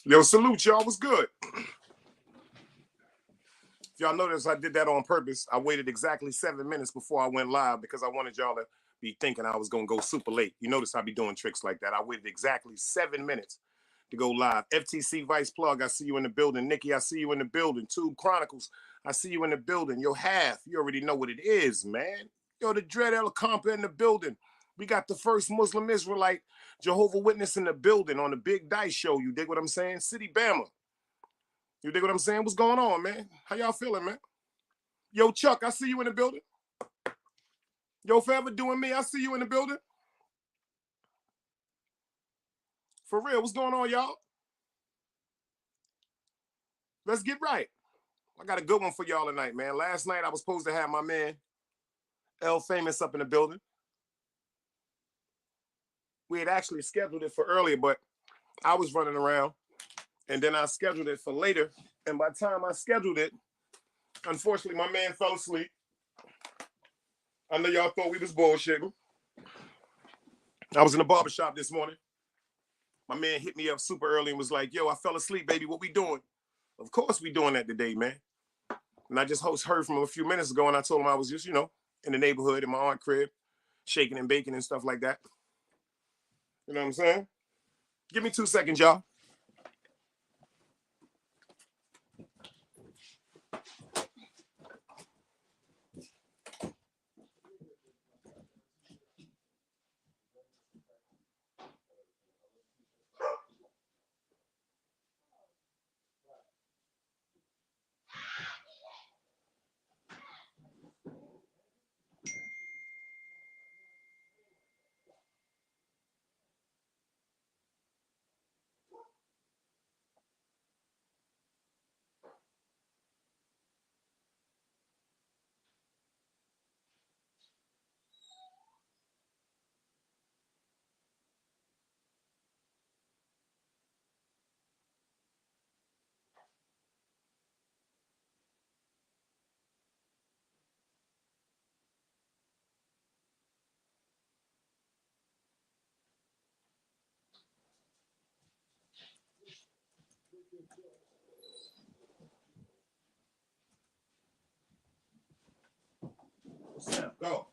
Yo, salute y'all. What's good? If y'all notice, I did that on purpose. I waited exactly 7 minutes before I went live because I wanted y'all to be thinking I was going to go super late. You notice I be doing tricks like that. I waited exactly 7 minutes to go live. FTC Vice Plug, I see you in the building. Nikki, I see you in the building. Tube Chronicles, I see you in the building. Yo, Half, you already know what it is, man. Yo, the Dread El Compa in the building. We got the first Muslim Israelite Jehovah Witness in the building on the Big Dice Show. You dig what I'm saying? City Bama. You dig what I'm saying? What's going on, man? How y'all feeling, man? Yo, Chuck, I see you in the building. Yo, Forever Doing Me, I see you in the building. For real, what's going on, y'all? Let's get right. I got a good one for y'all tonight, man. Last night, I was supposed to have my man, El Famous, up in the building. We had actually scheduled it for earlier, but I was running around. And then I scheduled it for later. And by the time I scheduled it, unfortunately, my man fell asleep. I know y'all thought we was bullshitting. I was in the barbershop this morning. My man hit me up super early and was like, yo, I fell asleep, baby. What we doing? Of course we doing that today, man. And I just heard from him a few minutes ago, and I told him I was just, in the neighborhood in my aunt crib, shaking and baking and stuff like that. You know what I'm saying? Give me 2 seconds, y'all. What's up? Go.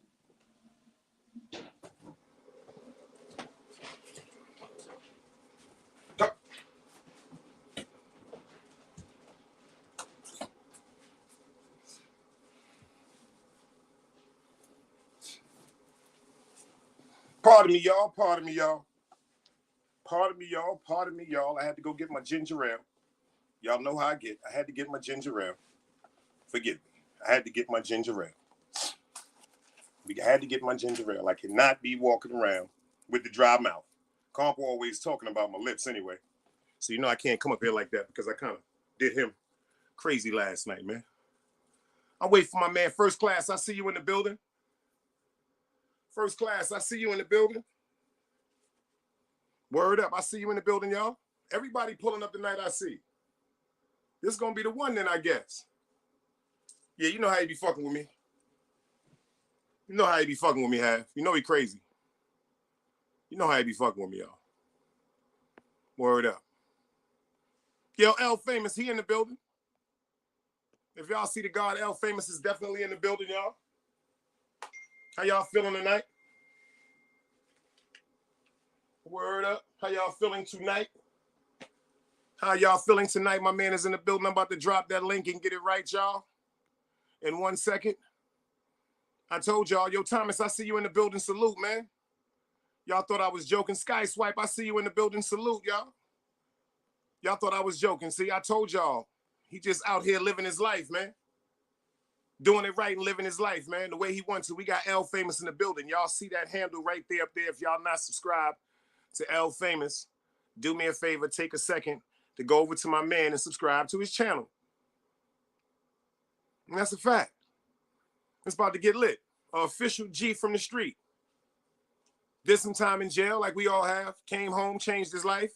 Pardon me, y'all. Pardon me, y'all. Pardon me, y'all. Pardon me, y'all. I had to go get my ginger ale. Y'all know how I get. I had to get my ginger ale. Forgive me. I had to get my ginger ale. We had to get my ginger ale. I cannot be walking around with the dry mouth. Comp always talking about my lips anyway. So I can't come up here like that because I kind of did him crazy last night, man. I wait for my man First Class. I see you in the building. First Class, I see you in the building. Word up. I see you in the building, y'all. Everybody pulling up tonight, I see. This is going to be the one then, I guess. Yeah, you know how you be fucking with me. You know how you be fucking with me, Half. You know he crazy. You know how you be fucking with me, y'all. Word up. Yo, El Famous, he in the building. If y'all see the God, El Famous is definitely in the building, y'all. How y'all feeling tonight? Word up. How y'all feeling tonight? How y'all feeling tonight? My man is in the building. I'm about to drop that link and get it right, y'all. In 1 second. I told y'all, yo, Thomas, I see you in the building. Salute, man. Y'all thought I was joking. Sky Swipe, I see you in the building. Salute, y'all. Y'all thought I was joking. See, I told y'all. He just out here living his life, man. Doing it right and living his life, man, the way he wants to. We got El Famous in the building. Y'all see that handle right there up there. If y'all not subscribed to El Famous, do me a favor, take a second to go over to my man and subscribe to his channel. And that's a fact. It's about to get lit. Official G from the street. Did some time in jail like we all have. Came home, changed his life.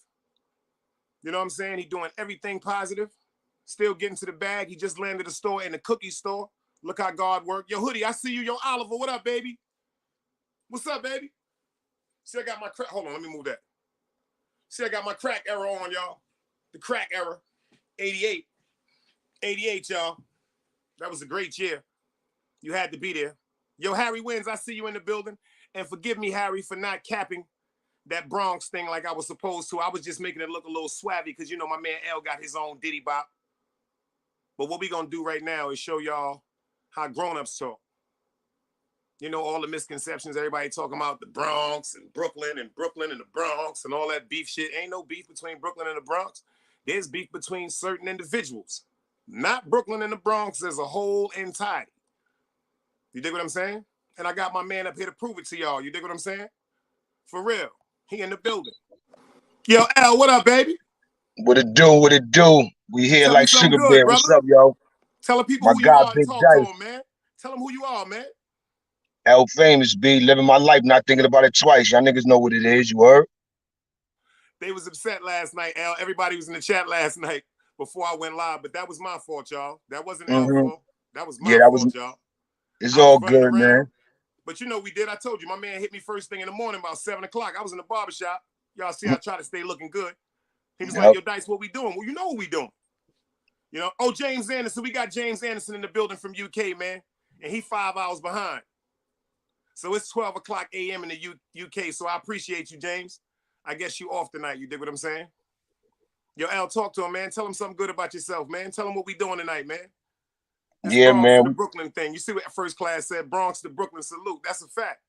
You know what I'm saying? He doing everything positive. Still getting to the bag. He just landed a store in the cookie store. Look how God worked. Yo, Hoodie, I see you. Yo, Oliver, what up, baby? What's up, baby? See, I got my crack. Hold on, let me move that. See, I got my crack arrow on, y'all. the crack era, 88. 88, y'all. That was a great year. You had to be there. Yo, Harry Wins, I see you in the building. And forgive me, Harry, for not capping that Bronx thing like I was supposed to. I was just making it look a little swabby because, you know, my man L got his own Diddy Bop. But what we going to do right now is show y'all how grown-ups talk. You know, all the misconceptions, everybody talking about the Bronx and Brooklyn and the Bronx and all that beef shit. Ain't no beef between Brooklyn and the Bronx. There's beef between certain individuals. Not Brooklyn and the Bronx as a whole entirety. You dig what I'm saying? And I got my man up here to prove it to y'all. You dig what I'm saying? For real. He in the building. Yo, Al, what up, baby? What it do? What it do? We here like Sugar good, Bear. brother. What's up, yo? Tell the people who you are and talk to them, man. Tell them who you are, man. L Famous, B. Living my life, not thinking about it twice. Y'all niggas know what it is. You heard? They was upset last night, Al. Everybody was in the chat last night before I went live, but that was my fault, y'all. That wasn't Al's fault. That was my fault, y'all. It's all good, man. But you know we did. I told you, my man hit me first thing in the morning about 7 o'clock. I was in the barbershop. Y'all see I try to stay looking good. He was like, yo, Dice, what we doing? Well, you know what we doing. You know, oh, James Anderson. We got James Anderson in the building from UK, man. And he 5 hours behind. So it's 12 o'clock a.m. in the UK. So I appreciate you, James. I guess you off tonight. You dig what I'm saying? Yo, Al, talk to him, man. Tell him something good about yourself, man. Tell him what we doing tonight, man. This yeah, Bronx man. To the Brooklyn thing. You see what First Class said? Bronx to Brooklyn salute. That's a fact.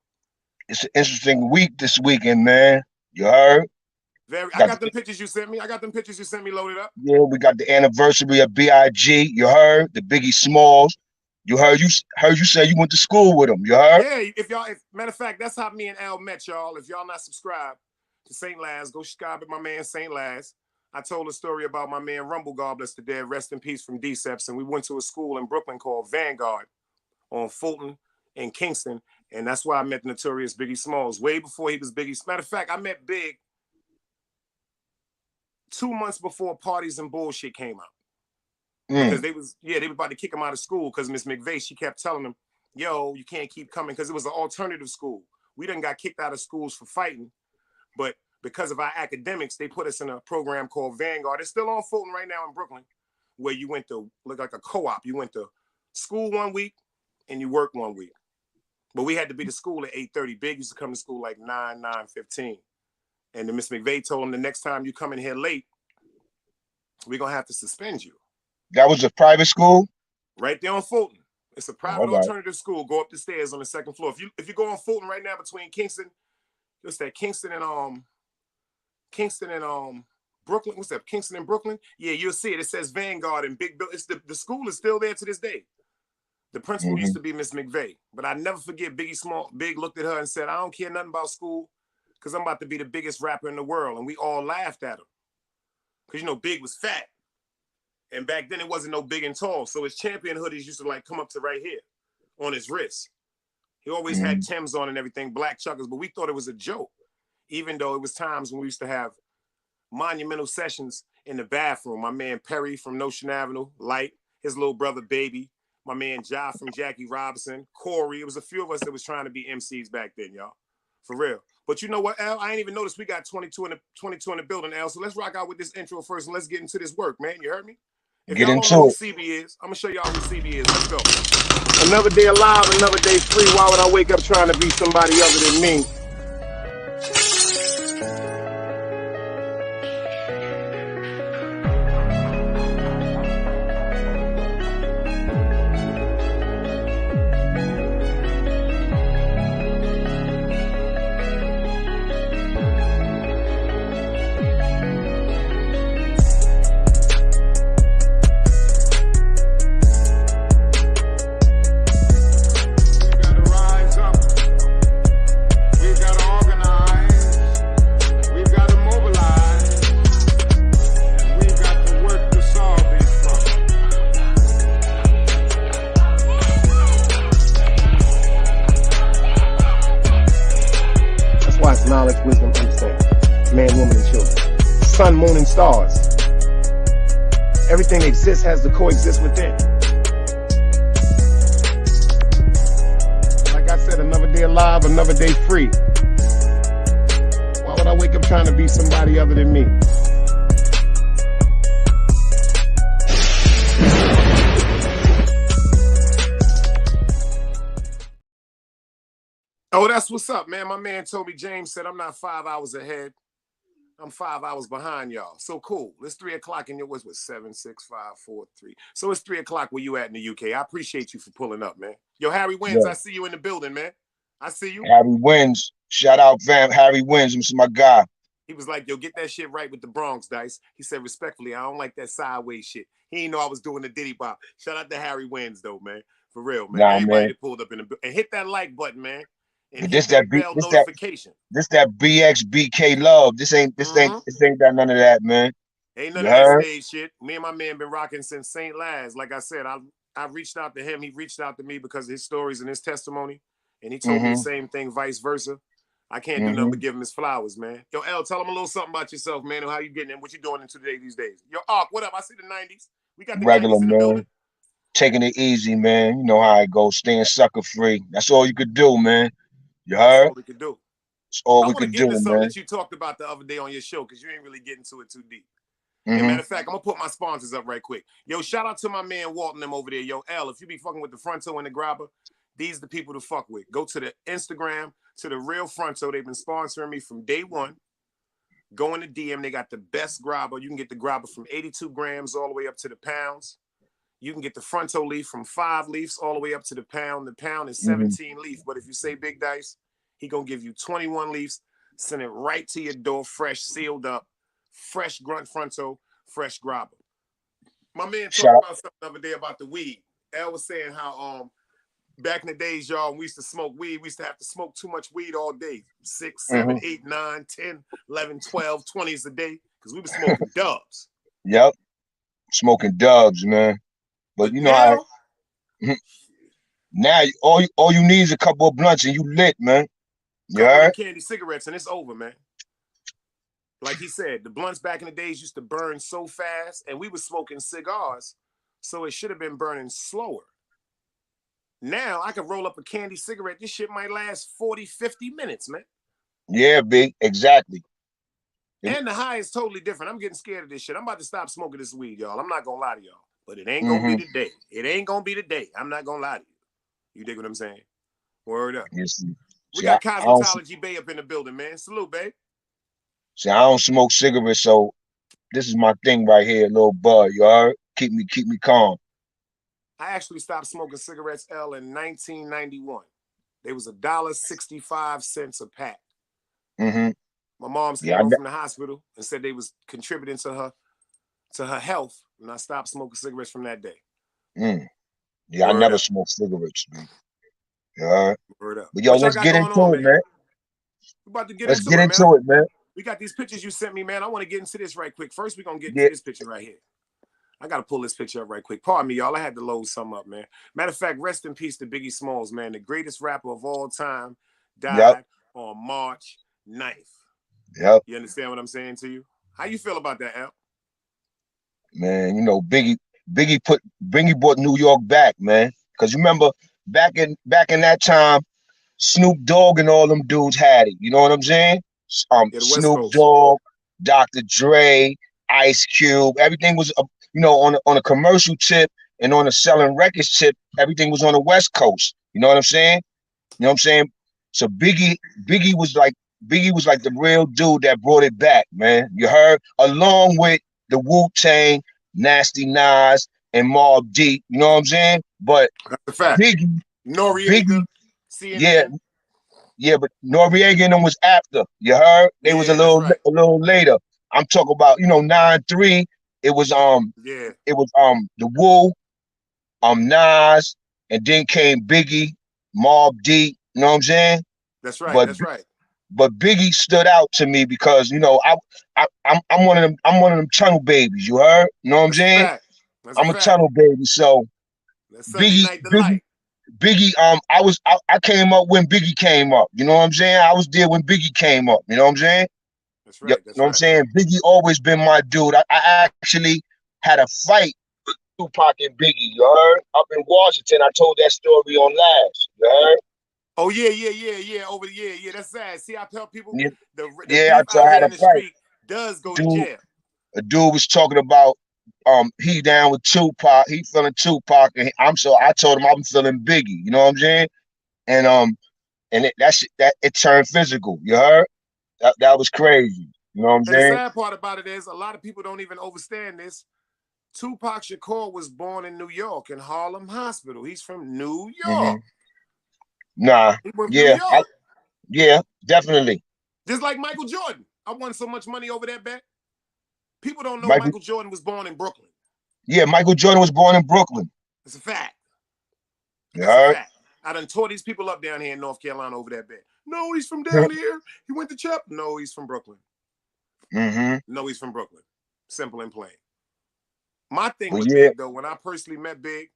It's an interesting week this weekend, man. You heard? I got them pictures you sent me. Loaded up. Yeah, we got the anniversary of B.I.G. You heard? The Biggie Smalls. You heard you say you went to school with him. You heard? Yeah, matter of fact, that's how me and Al met, y'all. If y'all not subscribed to St. Laz, go subscribe to my man St. Laz. I told a story about my man Rumble God bless the dead, rest in peace from DCEPS, and we went to a school in Brooklyn called Vanguard on Fulton and Kingston, and that's why I met the Notorious Biggie Smalls way before he was Biggie. Matter of fact, I met Big 2 months before Parties and Bullshit came out. Because they was about to kick him out of school because Miss McVeigh, she kept telling him, yo, you can't keep coming because it was an alternative school. We done got kicked out of schools for fighting, but because of our academics, they put us in a program called Vanguard. It's still on Fulton right now in Brooklyn, where you went to look like a co-op. You went to school 1 week and you worked 1 week. But we had to be to school at 8:30. Big used to come to school like 9:15. And then Miss McVeigh told him the next time you come in here late, we're going to have to suspend you. That was a private school? Right there on Fulton. It's a private alternative school. Go up the stairs on the second floor. If you go on Fulton right now between Kingston, what's that? Kingston and Brooklyn. What's that? Kingston and Brooklyn? Yeah, you'll see it. It says Vanguard and Big Bill. It's the school is still there to this day. The principal used to be Miss McVeigh. But I never forget Big looked at her and said, I don't care nothing about school because I'm about to be the biggest rapper in the world. And we all laughed at him. Because, you know, Big was fat. And back then it wasn't no big and tall. So his champion hoodies used to like come up to right here on his wrist. He always had Timbs on and everything, black chuckers, but we thought it was a joke. Even though it was times when we used to have monumental sessions in the bathroom. My man Perry from Notion Avenue, Light, his little brother Baby, my man Ja from Jackie Robinson, Corey. It was a few of us that was trying to be MCs back then, y'all. For real. But you know what, Al? I ain't even noticed we got 22 in the building, Al. So let's rock out with this intro first and let's get into this work, man. You heard me? If y'all don't know who CB is, I'm going to show y'all who CB is. Let's go. Another day alive, another day free. Why would I wake up trying to be somebody other than me? Knowledge, wisdom, understanding. Man, woman, and children. Sun, moon, and stars. Everything exists has to coexist within. Like I said, another day alive, another day free. Why would I wake up trying to be somebody other than me? Oh, that's what's up, man. My man told me, James said, I'm not 5 hours ahead. I'm 5 hours behind y'all. So cool. It's 3 o'clock in your what's 7, 6, 5, 4, 3. So it's 3 o'clock where you at in the UK. I appreciate you for pulling up, man. Yo, Harry Wins, Yeah. I see you in the building, man. I see you. Harry Wins. Shout out, fam. Harry Wins. This is my guy. He was like, yo, get that shit right with the Bronx, Dice. He said, respectfully, I don't like that sideways shit. He didn't know I was doing the Diddy Bop. Shout out to Harry Wins, though, man. For real, man. Nah, Everybody man. that pulled up in the and hit that like button, man. And But hit that bell notification. this that BXBK love. This ain't that none of that, man. Ain't none You of that heard? stage shit. Me and my man been rocking since St. Laz. Like I said, I reached out to him. He reached out to me because of his stories and his testimony. And he told me the Mm-hmm. same thing, vice versa. I can't do nothing Mm-hmm. but give him his flowers, man. Yo, L, tell him a little something about yourself, man, and how you getting in, what you doing in today these days. Yo, Ark, what up? I see the 90s. We got the Regular, 90s in the building. man. Taking it easy, man. You know how it goes. Staying sucker free. That's all you could do, man. You That's heard? all we could do. That's all I we want to could get do, into something man. that you talked about the other day on your show because you ain't really getting to it too deep. And Mm-hmm. matter of fact, I'm gonna put my sponsors up right quick. Yo, shout out to my man Walton them over there. Yo, L, if you be fucking with the Fronto and the Grabber, these are the people to fuck with. Go to the Instagram, to the real Fronto. They've been sponsoring me from day one. Go in the DM. They got the best grabber. You can get the grabber from 82 grams all the way up to the pounds. You can get the Fronto leaf from 5 leaves all the way up to the pound. The pound is Mm-hmm. 17 leaf. But if you say Big Dice, he gonna give you 21 leaves. Send it right to your door, fresh, sealed up, fresh grunt Fronto, fresh grabber. My man Shout talked out. about something the other day about the weed. Al was saying how back in the days, y'all, we used to smoke weed. We used to have to smoke too much weed all day. 6, 7, Mm-hmm. 8, 9, 10, 11, 12, 20s a day. Because we were smoking dubs. Yep. Smoking dubs, man. But But you know how now, now all you need is a couple of blunts and you lit, man. You couple of them heard? candy cigarettes and it's over, man. Like he said, the blunts back in the days used to burn so fast, and we were smoking cigars, so it should have been burning slower. Now I could roll up a candy cigarette. This shit might last 40, 50 minutes, man. Yeah, big. Exactly. And the high is totally different. I'm getting scared of this shit. I'm about to stop smoking this weed, y'all. I'm not gonna lie to y'all. But it ain't gonna be Mm-hmm. the day. It ain't gonna be the day. I'm not gonna lie to you. You dig what I'm saying? Word up. Yes. We See, got I don't Cosmetology Bay up in the building, man. Salute, babe. see. I don't smoke cigarettes, so this is my thing right here, little bud. You heard? Keep me calm. I actually stopped smoking cigarettes, L, in 1991. They was $1.65 a pack. Mm-hmm. My mom's Yeah. came home from the hospital and said they was contributing to her health, and I stopped smoking cigarettes from that day. Yeah. I Word never up. smoked cigarettes, man. You heard? Word up. But yo, What y'all let's got get going into on, it, man? man. We about to get Let's into get it, man. into it, man. We got these pictures you sent me, man. I want to get into this right quick. First, we're going to get into Yeah. this picture right here. I got to pull this picture up right quick. Pardon me, y'all. I had to load some up, man. Matter of fact, rest in peace to Biggie Smalls, man. The greatest rapper of all time Yep. died on March 9th. Yep. You understand what I'm saying to you? How you feel about that, Al? Man, you know, Biggie brought New York back, man. Cause you remember back in that time, Snoop Dogg and all them dudes had it. You know what I'm saying? Yeah, the West Snoop Coast. Dogg, Dr. Dre, Ice Cube, everything was you know, on a commercial tip and on a selling records tip, everything was on the West Coast. You know what I'm saying? You know what I'm saying? So Biggie was like Biggie was like the real dude that brought it back, man. You heard? Along with the Wu-Tang, Nasty Nas, and Mobb Deep. You know what I'm saying? But That's a fact. Biggie, Noriega, Biggie, yeah, CNN. yeah, but Noriega and them was after. You heard? They was Yeah, that's right. a little later. I'm talking about, you know, 9-3. It was Yeah, the Wu, Nas, and then came Biggie, Mobb Deep. You know what I'm saying? that's right. But That's right. but Biggie stood out to me because you know I'm one of them tunnel babies. You heard? You know what I'm That's a saying? fact. That's a I'm a fact. tunnel baby. So That's Sunday Biggie night Biggie delight. Biggie I came up when Biggie came up. You know what I'm saying? I was there when Biggie came up. You know what I'm saying? That's You right. That's know what I'm right. saying? Biggie always been my dude. I actually had a fight with Tupac and Biggie. You heard? Up in Washington. I told that story on last. You heard? Oh yeah, yeah, yeah, yeah. Over the yeah. That's sad. See, I tell people Yeah, the yeah, beef out I here had a in the fight. street does go to Dude, jail. a dude was talking about he down with Tupac, he feeling Tupac, and I told him I'm feeling Biggie, you know what I'm saying? And and it turned physical. You heard? That was crazy. You know what I'm And the saying? sad part about it is a lot of people don't even understand this. Tupac Shakur was born in New York in Harlem Hospital. He's from New York. Nah. He went from New Yeah. York. Yeah. Definitely. Just like Michael Jordan. I won so much money over that bet. People don't know Michael. Michael Jordan was born in Brooklyn. Yeah. Michael Jordan was born in Brooklyn. It's a fact. You That's a heard? fact. I done tore these people up down here in North Carolina over that bet. No, he's from down here. He went to Chap. No, he's from Brooklyn. No, he's from Brooklyn. Simple and plain. My thing But with yeah. Big, though, when I personally met Big,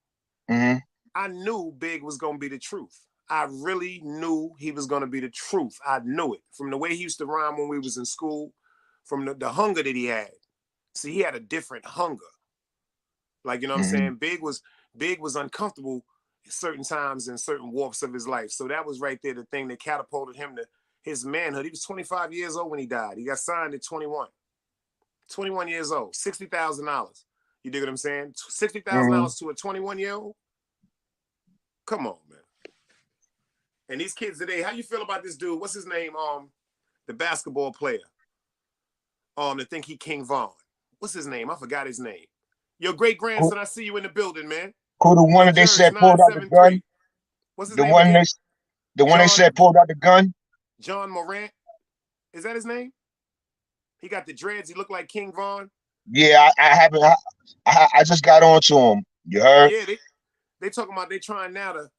Mm-hmm. I knew Big was going to be the truth. I really knew he was going to be the truth. I knew it. From the way he used to rhyme when we was in school, from the hunger that he had. See, he had a different hunger. Like, you know what I'm saying? Big was uncomfortable at certain times in certain warps of his life. So that was right there the thing that catapulted him to his manhood. He was 25 years old when he died. He got signed at 21. 21 years old, $60,000. You dig what I'm saying? $60,000 to a 21-year-old? Come on, man. And these kids today, how you feel about this dude? What's his name? The basketball player. That think he King Von. What's his name? I forgot his name. Your great grandson, I see you in the building, man. Who the one that they said pulled out the gun? What's his The name one again? they said pulled out the gun? John Morant. Is that his name? He got the dreads. He looked like King Von. Yeah, I haven't. I just got onto him. You heard? Yeah, they talking about they trying now to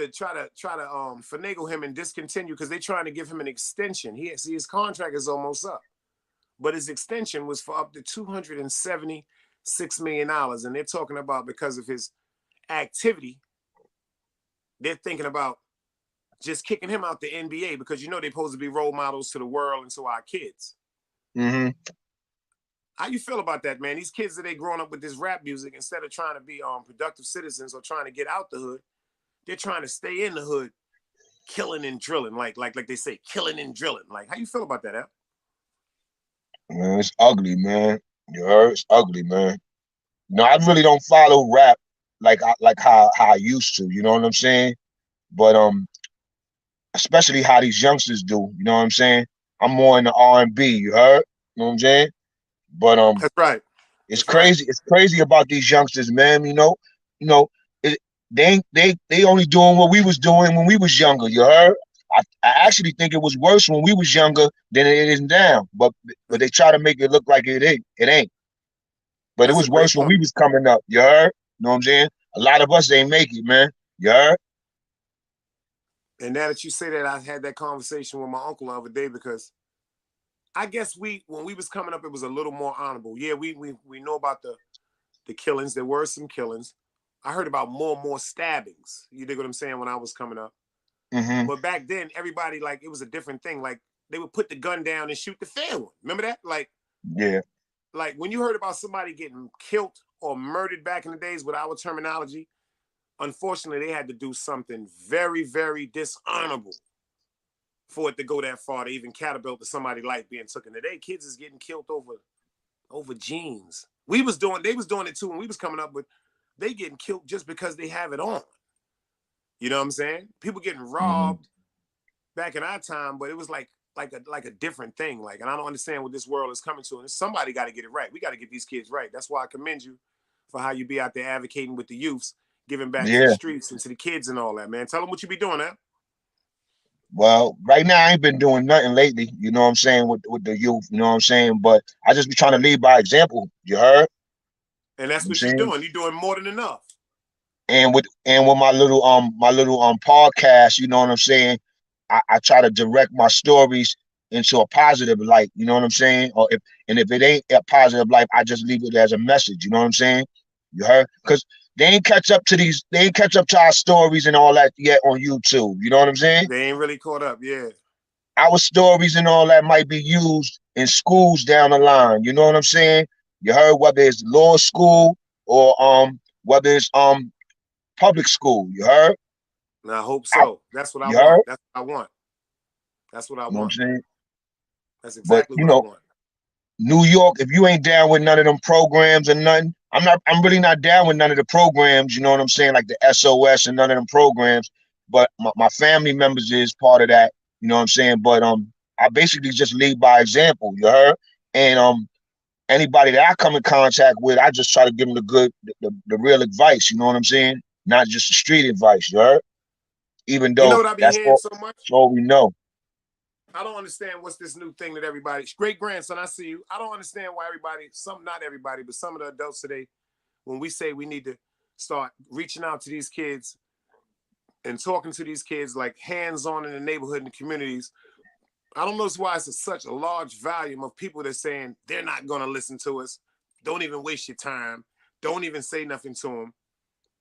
try to finagle him and discontinue because they trying to give him an extension. His contract is almost up, but his extension was for up to $276 million, and they're talking about because of his activity, they're thinking about just kicking him out the NBA because they're supposed to be role models to the world and to our kids. How you feel about that, man? These kids that they growing up with this rap music, instead of trying to be productive citizens or trying to get out the hood, they're trying to stay in the hood, killing and drilling, like they say, killing and drilling. Like, how you feel about that, Al? Man, it's ugly, man. You heard? It's ugly, man. No, I really don't follow rap like how I used to. You know what I'm saying? But especially how these youngsters do. You know what I'm saying? I'm more in the R&B. You heard? You know what I'm saying? But That's right. it's That's right. crazy. It's crazy about these youngsters, man. You know, it, they only doing what we was doing when we was younger. You heard? I actually think it was worse when we was younger than it is now. But they try to make it look like it ain't. It ain't. But it That's a was great worse when point. we was coming up. You heard? You know what I'm saying? A lot of us ain't make it, man. You heard? And now that you say that, I had that conversation with my uncle the other day because I guess when we was coming up, it was a little more honorable. Yeah, we know about the killings. There were some killings. I heard about more and more stabbings. You dig what I'm saying? When I was coming up. But back then, everybody, like, it was a different thing. Like, they would put the gun down and shoot the fair one. Remember that? Like, Yeah. like when you heard about somebody getting killed or murdered back in the days with our terminology, unfortunately, they had to do something very, very dishonorable for it to go that far to even catapult to somebody's life being taken. Today, kids is getting killed over jeans. They was doing it too when we was coming up, but they getting killed just because they have it on. You know what I'm saying? People getting robbed back in our time, but it was like a different thing. Like, and I don't understand what this world is coming to. And somebody got to get it right. We got to get these kids right. That's why I commend you for how you be out there advocating with the youths, giving back to the Yeah. streets and to the kids and all that, man. Tell them what you be doing, man. Well, right now I ain't been doing nothing lately, you know what I'm saying, with the youth, you know what I'm saying? But I just be trying to lead by example, you heard? And that's You know what I'm what you're saying? doing. You're doing more than enough. And with my little podcast, you know what I'm saying? I try to direct my stories into a positive light, you know what I'm saying? If it ain't a positive light, I just leave it as a message, you know what I'm saying? You heard? Because they ain't catch up to our stories and all that yet on YouTube. You know what I'm saying? They ain't really caught up. Yeah. Our stories and all that might be used in schools down the line. You know what I'm saying? You heard, whether it's law school or whether it's public school. You heard? And I hope I, so. That's what I you want. heard? That's what I want. That's what I You know what I'm want. saying? That's But exactly what I want. New York, if you ain't down with none of them programs or nothing, I'm really not down with none of the programs, you know what I'm saying? Like the SOS and none of them programs. but my family members is part of that. You know what I'm saying? But I basically just lead by example. You heard? And anybody that I come in contact with, I just try to give them the real advice. You know what I'm saying? Not just the street advice. You heard? Even You know though what I be hearing so much? that's all we know. I don't understand what's this new thing that everybody, great grandson, I see you. I don't understand why everybody, not everybody, but some of the adults today, when we say we need to start reaching out to these kids and talking to these kids like hands-on in the neighborhood and the communities, I don't know why it's such a large volume of people that's saying they're not going to listen to us. Don't even waste your time. Don't even say nothing to them.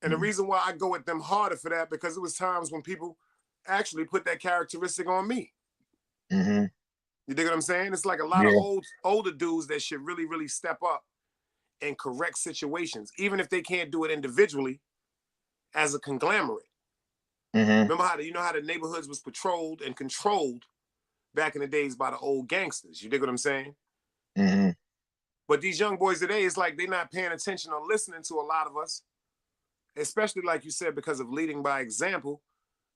And the reason why I go at them harder for that, because it was times when people actually put that characteristic on me. Mm-hmm. You dig what I'm saying? It's like a lot of older dudes that should really, really step up and correct situations, even if they can't do it individually, as a conglomerate. Mm-hmm. Remember how how the neighborhoods was patrolled and controlled back in the days by the old gangsters. You dig what I'm saying? Mm-hmm. But these young boys today, it's like they're not paying attention or listening to a lot of us, especially like you said, because of leading by example.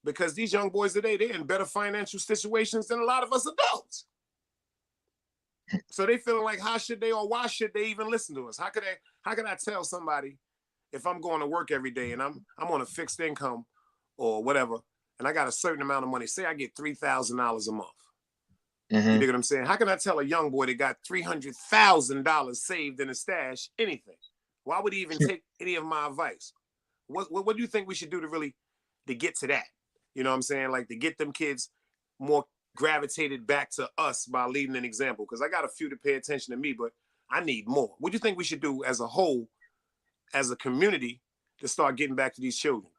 Because these young boys today, they're in better financial situations than a lot of us adults. So they feeling like how should they or why should they even listen to us? How can I tell somebody if I'm going to work every day and I'm on a fixed income or whatever, and I got a certain amount of money, say I get $3,000 a month. Mm-hmm. You dig what I'm saying? How can I tell a young boy that got $300,000 saved in a stash anything? Why would he even take any of my advice? What do you think we should do to get to that? You know what I'm saying? Like to get them kids more gravitated back to us by leading an example. Because I got a few to pay attention to me, but I need more. What do you think we should do as a whole, as a community, to start getting back to these children?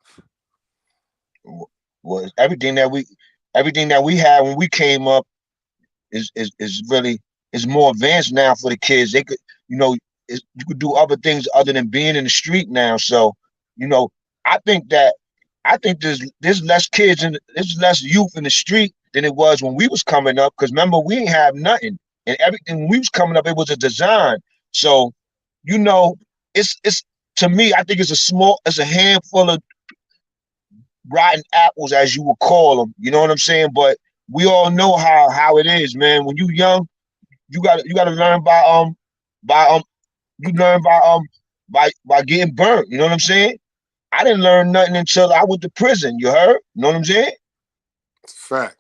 Well, everything that we had when we came up is really is more advanced now for the kids. They could, you could do other things other than being in the street now. So, you know, I think that there's less kids and there's less youth in the street than it was when we was coming up. Because remember, we ain't have nothing, and everything when we was coming up, it was a design. So, it's to me, I think it's a handful of rotten apples, as you would call them. You know what I'm saying? But we all know how it is, man. When you young, you gotta learn by you learn by getting burnt. You know what I'm saying? I didn't learn nothing until I went to prison. You heard? You know what I'm saying? It's a fact.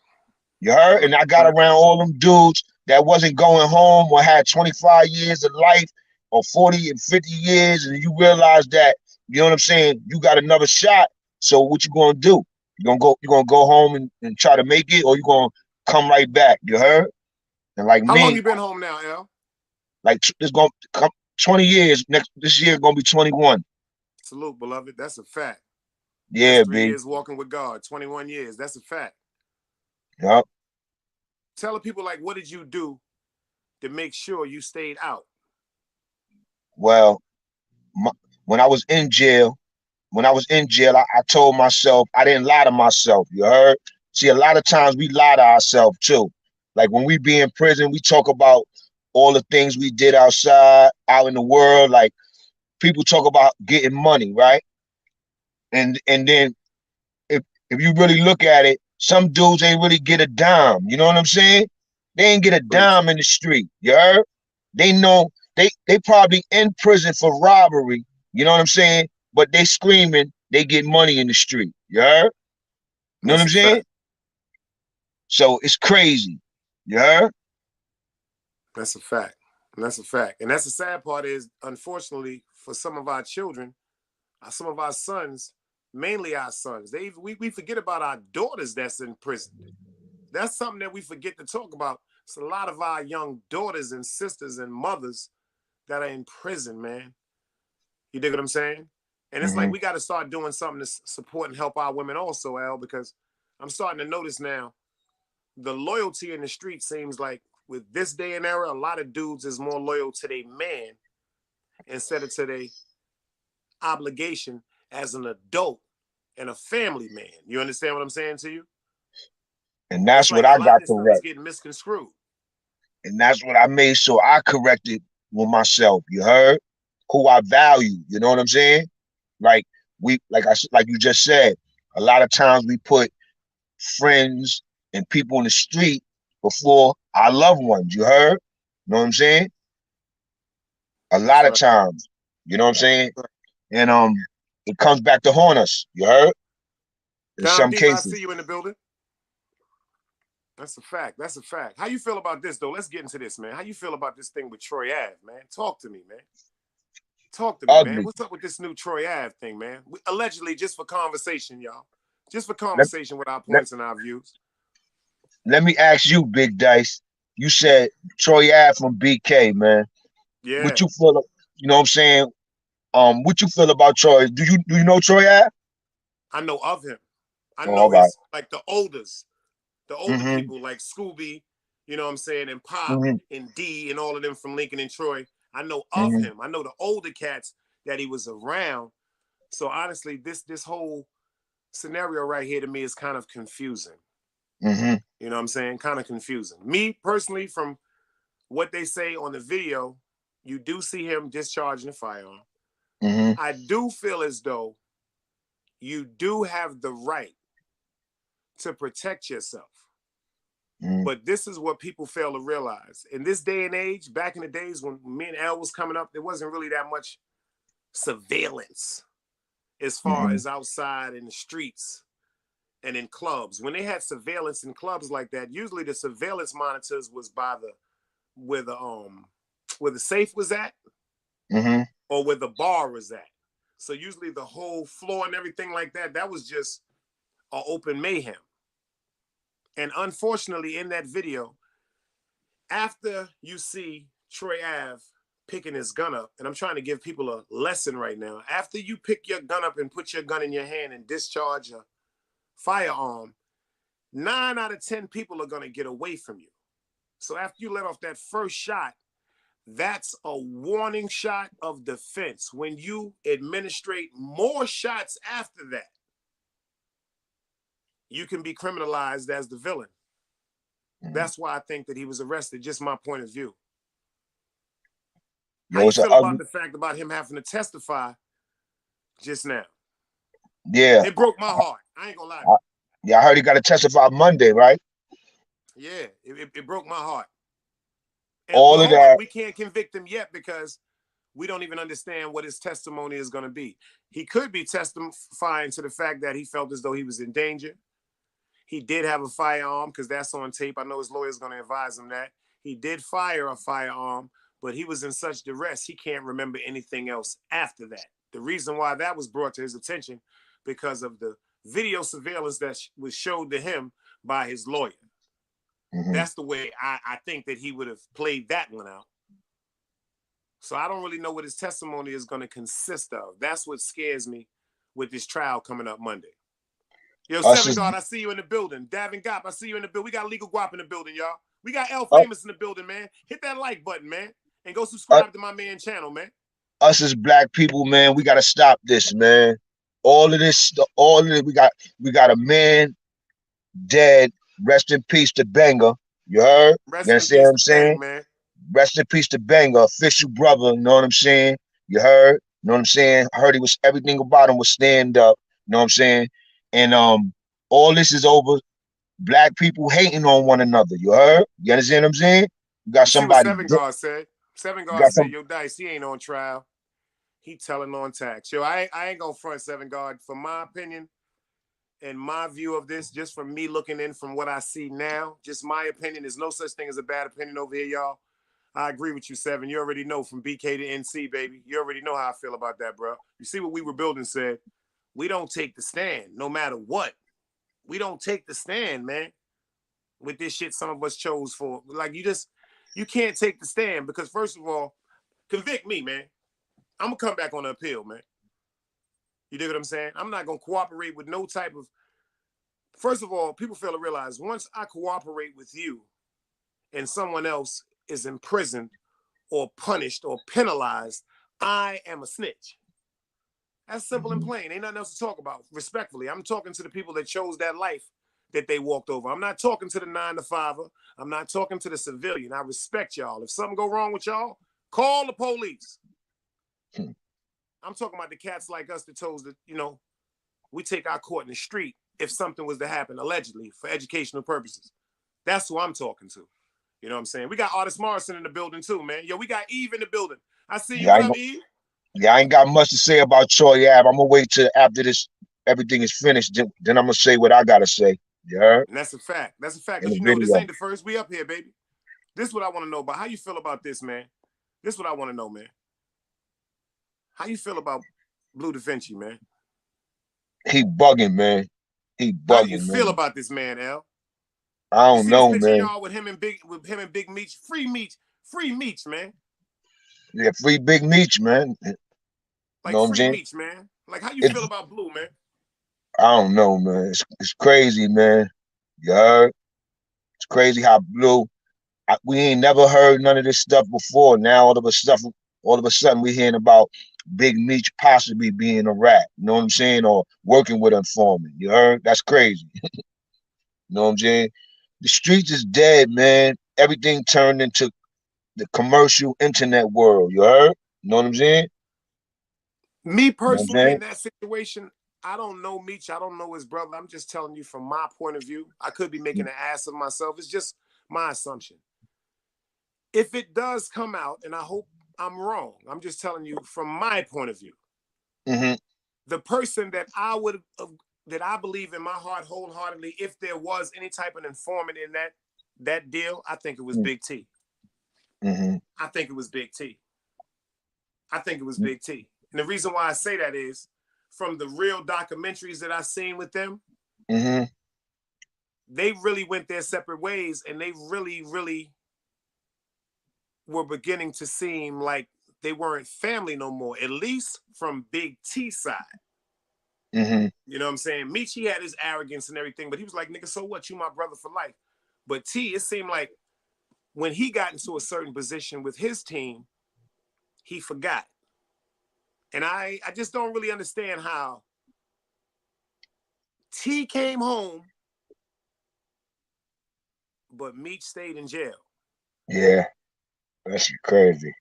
You heard? And I got around all them dudes that wasn't going home or had 25 years of life or 40 and 50 years, and you realize that, you know what I'm saying, you got another shot. So what you gonna do? You gonna go home and try to make it, or you gonna come right back? You heard? And like How long me, you been home now, El? like it's gonna come 20 years. This year gonna be 21. Salute, beloved. That's a fact. That's Yeah, 3 years walking with God. 21 years. That's a fact. Yep. Tell the people, like, what did you do to make sure you stayed out? Well, when I was in jail, I told myself I didn't lie to myself. You heard? See, a lot of times we lie to ourselves too. Like when we be in prison, we talk about all the things we did outside, out in the world. Like people talk about getting money, right? And then if you really look at it, some dudes ain't really get a dime. You know what I'm saying? They ain't get a Preach. dime in the street. You heard? They know they probably in prison for robbery. You know what I'm saying? But they screaming they get money in the street. You heard? You know what That's I'm a saying? fact. So it's crazy. You heard? That's a fact. And that's a fact. And that's the sad part is, unfortunately, for some of our children, some of our sons, mainly our sons, we forget about our daughters that's in prison. That's something that we forget to talk about. It's a lot of our young daughters and sisters and mothers that are in prison, man. You dig what I'm saying? And it's like Mm-hmm. we got to start doing something to support and help our women also, Al, because I'm starting to notice now the loyalty in the street seems like with this day and era, a lot of dudes is more loyal to their man instead of to their obligation as an adult and a family man. You understand what I'm saying to you? And It's that's what like a I lot of got this stuff is correct. getting misconstrued. And that's what I made sure I corrected with myself. You heard? Who I value. You know what I'm saying? Like like you just said, A lot of times we put friends and people in the street before our loved ones. You heard? You know what I'm saying? A That's lot of right. times. You know what I'm saying? And it comes back to haunt us. You heard? In Don some Diva, I see cases. you in the building. That's a fact. That's a fact. How you feel about this, though? Let's get into this, man. How you feel about this thing with Troy Ave, man? Talk to me, man. Talk to me, man. Ugly. What's up with this new Troy Ave thing, man? Allegedly, just for conversation, y'all. Just for Let, conversation with our let, points and our views. let me ask you, Big Dice. You said Troy Ave from BK, man. What Yeah, you feel? You know what I'm saying? What you feel about Troy? Do you know Troy Ave? I know of him. I Oh, all know right. his, like, the older Mm-hmm. people like Scooby, you know what I'm saying, and Pop Mm-hmm. and D and all of them from Lincoln and Troy. I know of Mm-hmm. him. I know the older cats that he was around. So honestly, this whole scenario right here to me is kind of confusing. Mm-hmm. You know what I'm saying? Kind of confusing. Me personally, from what they say on the video, you do see him discharging a firearm. Mm-hmm. I do feel as though you do have the right to protect yourself. Mm-hmm. But this is what people fail to realize. In this day and age, back in the days when me and L was coming up, there wasn't really that much surveillance as far Mm-hmm. as outside in the streets and in clubs. When they had surveillance in clubs like that, usually the surveillance monitors was by the where the safe was at Mm-hmm. or where the bar was at. So usually the whole floor and everything like that, that was just an open mayhem. And unfortunately, in that video, after you see Troy Ave picking his gun up, and I'm trying to give people a lesson right now. After you pick your gun up and put your gun in your hand and discharge a firearm, 9 out of 10 people are going to get away from you. So after you let off that first shot, that's a warning shot of defense. When you administrate more shots after that, you can be criminalized as the villain. Mm-hmm. That's why I think that he was arrested. Just my point of view. How Yo, you it's an feel about ugly. the fact about him having to testify just now? Yeah. It broke my heart. I ain't gonna lie to I, you. yeah, I heard he got to testify Monday, right? Yeah, it broke my heart. And All but of hold up, that. we can't convict him yet because we don't even understand what his testimony is going to be. He could be testifying to the fact that he felt as though he was in danger. He did have a firearm because that's on tape. I know his lawyer's going to advise him that. He did fire a firearm, but he was in such duress, he can't remember anything else after that. The reason why that was brought to his attention because of the video surveillance that was showed to him by his lawyer. Mm-hmm. That's the way I think that he would have played that one out. So I don't really know what his testimony is going to consist of. That's what scares me with this trial coming up Monday. Yo, Us Seven is God, I see you in the building. Davin Gop, I see you in the building. We got Legal Guap in the building, y'all. We got L uh, Famous in the building, man. Hit that like button, man. And go uh, subscribe to my man channel, man. us as black people, man. We got to stop this, man. All of this, all of it. We got a man dead. Rest in peace to Banger. You heard? You Rest in understand peace what to I'm saying? Bang, man. Rest in peace to Banger, official brother. You know what I'm saying? You heard? You know what I'm saying? I heard he was everything about him was stand up. You know what I'm saying? And all this is over. Black people hating on one another. You heard? You understand what I'm saying? You got You see what somebody. Seven God said? Seven You God got said, some. yo, Dice, he ain't on trial. He telling on tax. Yo, I ain't gonna front Seven God. For my opinion and my view of this, just from me looking in from what I see now, just my opinion, there's no such thing as a bad opinion over here, y'all. I agree with you, Seven. You already know from BK to NC, baby. You already know how I feel about that, bro. You see what We Were Building said? We don't take the stand, no matter what. We don't take the stand, man. With this shit some of us chose for. Like, you can't take the stand because, first of all, convict me, man. I'm going to come back on the appeal, man. You dig what I'm saying? I'm not going to cooperate with no type of. First of all, people fail to realize once I cooperate with you and someone else is imprisoned or punished or penalized, I am a snitch. That's simple and Mhm. plain. Ain't nothing else to talk about. Respectfully, I'm talking to the people that chose that life that they walked over. I'm not talking to the 9 to 5er. I'm not talking to the civilian. I respect y'all. If something go wrong with y'all, call the police. Hmm. I'm talking about the cats like us that chose the, we take our court in the street if something was to happen, allegedly, for educational purposes. That's who I'm talking to. You know what I'm saying? We got Artist Morrison in the building too, man. Yo, we got Eve in the building. I see you. Yeah, What up, Eve? yeah, I ain't got much to say about Troy Ave. I'm gonna wait till after this everything is finished. Then I'm gonna say what I gotta say. You heard? And that's a fact. That's a fact. In Because the you know, this video. ain't the first. We up here, baby. This is what I want to know about. How you feel about this, man? This is what I want to know, man. How you feel about Blue Da Vinci, man? He bugging, man. He How do you bugging, feel man. about this man, L? I You don't see this know, picture, man. y'all, with him and Big Meech? Free Meech, man. Yeah, free Big Meech, man. You Like know what I'm free saying? Meech, man. Like how you It, feel about Blue, man? I don't know, man. It's crazy, man. You heard? It's crazy how Blue. We ain't never heard none of this stuff before. Now all of a sudden we hearing about Big Meech possibly being a rat. You know what I'm saying? Or working with informant. You heard? That's crazy. You know what I'm saying? The streets is dead, man. Everything turned into the commercial internet world. You heard? You know what I'm saying? Me You know what I'm personally, saying? in that situation, I don't know Meech. I don't know his brother. I'm just telling you from my point of view. I could be making an ass of myself. It's just my assumption. If it does come out, and I hope I'm wrong, I'm just telling you from my point of view. Mm-hmm. The person that I believe in my heart wholeheartedly, if there was any type of informant in that deal, I think it was Big T. Mm-hmm. I think it was Big T. I think it was Big T. And the reason why I say that is from the real documentaries that I've seen with them, Mm-hmm. they really went their separate ways, and they really, really were beginning to seem like they weren't family no more, at least from Big T's side. Mm-hmm. You know what I'm saying? Meech, he had his arrogance and everything, but he was like, nigga, so what? You my brother for life. But T, it seemed like when he got into a certain position with his team, he forgot. And I just don't really understand how T came home, but Meech stayed in jail. Yeah, that's crazy.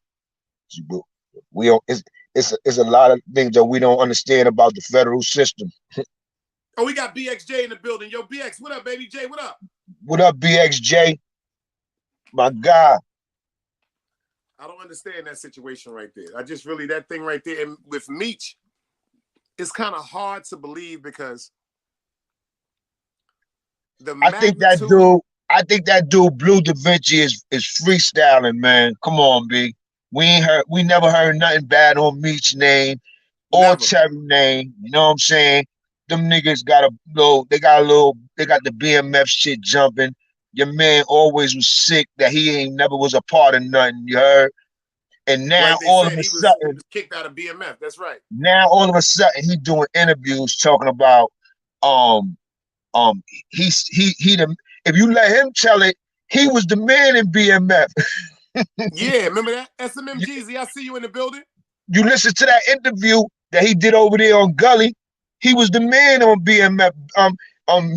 We don't. It's a lot of things that we don't understand about the federal system. Oh, we got BXJ in the building. Yo, BX, what up, baby? J, what up? What up, BXJ? My God. I don't understand that situation right there. I just really, that thing right there. And with Meech, it's kind of hard to believe because the I think that magnitude. dude. I think that dude, Blue Da Vinci, is freestyling, man. Come on, B. We never heard nothing bad on Meech's name or Never. Terry name. You know what I'm saying? Them niggas got they got the BMF shit jumping. Your man always was sick that he ain't never was a part of nothing. You heard? And now Like they all of said, a he was sudden, kicked out of BMF. That's right. he doing interviews talking about um um he the if you let him tell it, he was the man in BMF. Yeah, remember that? you, SMMGZ, I see you in the building. you listen to that interview that he did over there on Gully, he was the man on BMF.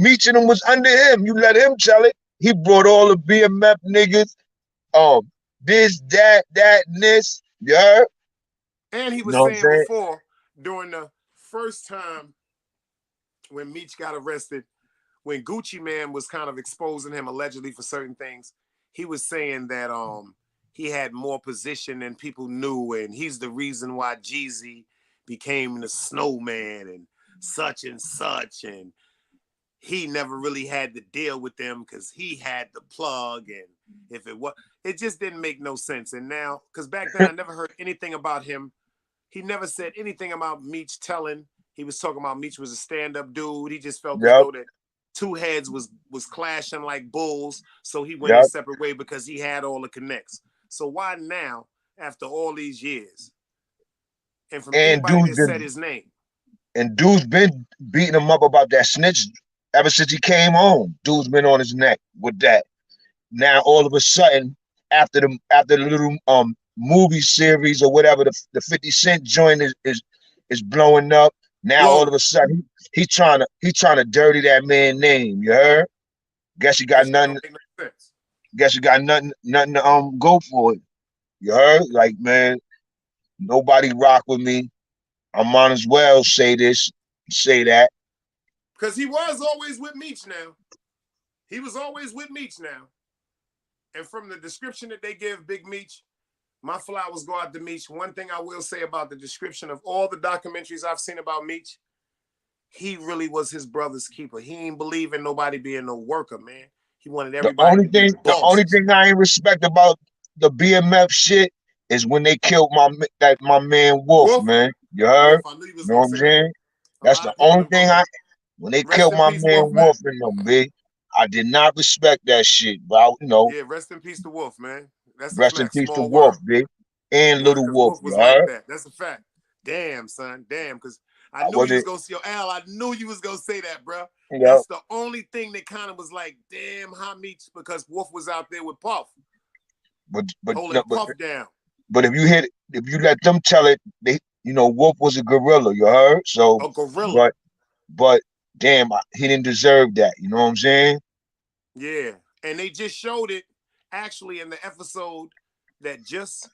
Meech and him was under him. You let him tell it. He brought all the BMF niggas, this, that, and this. Yeah. And he You was know what I'm saying saying? before, during the first time when Meech got arrested, when Gucci Man was kind of exposing him allegedly for certain things, he was saying that he had more position than people knew, and he's the reason why Jeezy became the snowman and such, and he never really had to deal with them because he had the plug, and if it just didn't make no sense. And now, because back then I never heard anything about him. He never said anything about Meech telling. He was talking about Meech was a stand-up dude. He just felt as Yep. though that two heads was clashing like bulls, so he went Yep. his separate way because he had all the connects. So why now, after all these years, and from And anybody dude's that said been his name, beating him up about that snitch ever since he came home. Dude's been on his neck with that. Now all of a sudden, after the little movie series or whatever, the 50 Cent joint is blowing up. Now all blow. of a sudden he trying to dirty that man name. You heard? Guess you got That shit nothing. don't make no sense. Guess you got nothing to go for it. You heard? Like, man, nobody rock with me. I might as well say this, say that. Because he was always with Meech now. He was always with Meech now. And from the description that they give Big Meech, my flowers go out to Meech. One thing I will say about the description of all the documentaries I've seen about Meech, he really was his brother's keeper. He ain't believe in nobody being no worker, man. He wanted everybody to be The only bosses. thing I ain't respect about the BMF shit is when they killed my man Wolf, Wolf, man. You heard? Wolf, I knew you You was know gonna what I'm say that. saying? A That's lot the of people only done thing voted. when they Rest killed in my peace, man Wolf, man. Wolf in them, big. I did not respect that shit, but Yeah, rest in peace to Wolf, man. That's a rest in fact. peace to Small Wolf, world. big. And Yeah, Little because Wolf, Wolf you was like heard? that. That's a fact. Damn, son. Damn, because I I knew you was wasn't, gonna see your Al. I knew you was gonna say that, bro. you know, That's the only thing that kind of was like, damn, how Meech, because Wolf was out there with Puff, holding no, Puff down. but if you let them tell it, Wolf was a gorilla, you heard? So, A gorilla. but but damn, he didn't deserve that. You know what I'm saying? Yeah. And they just showed it actually in the episode that just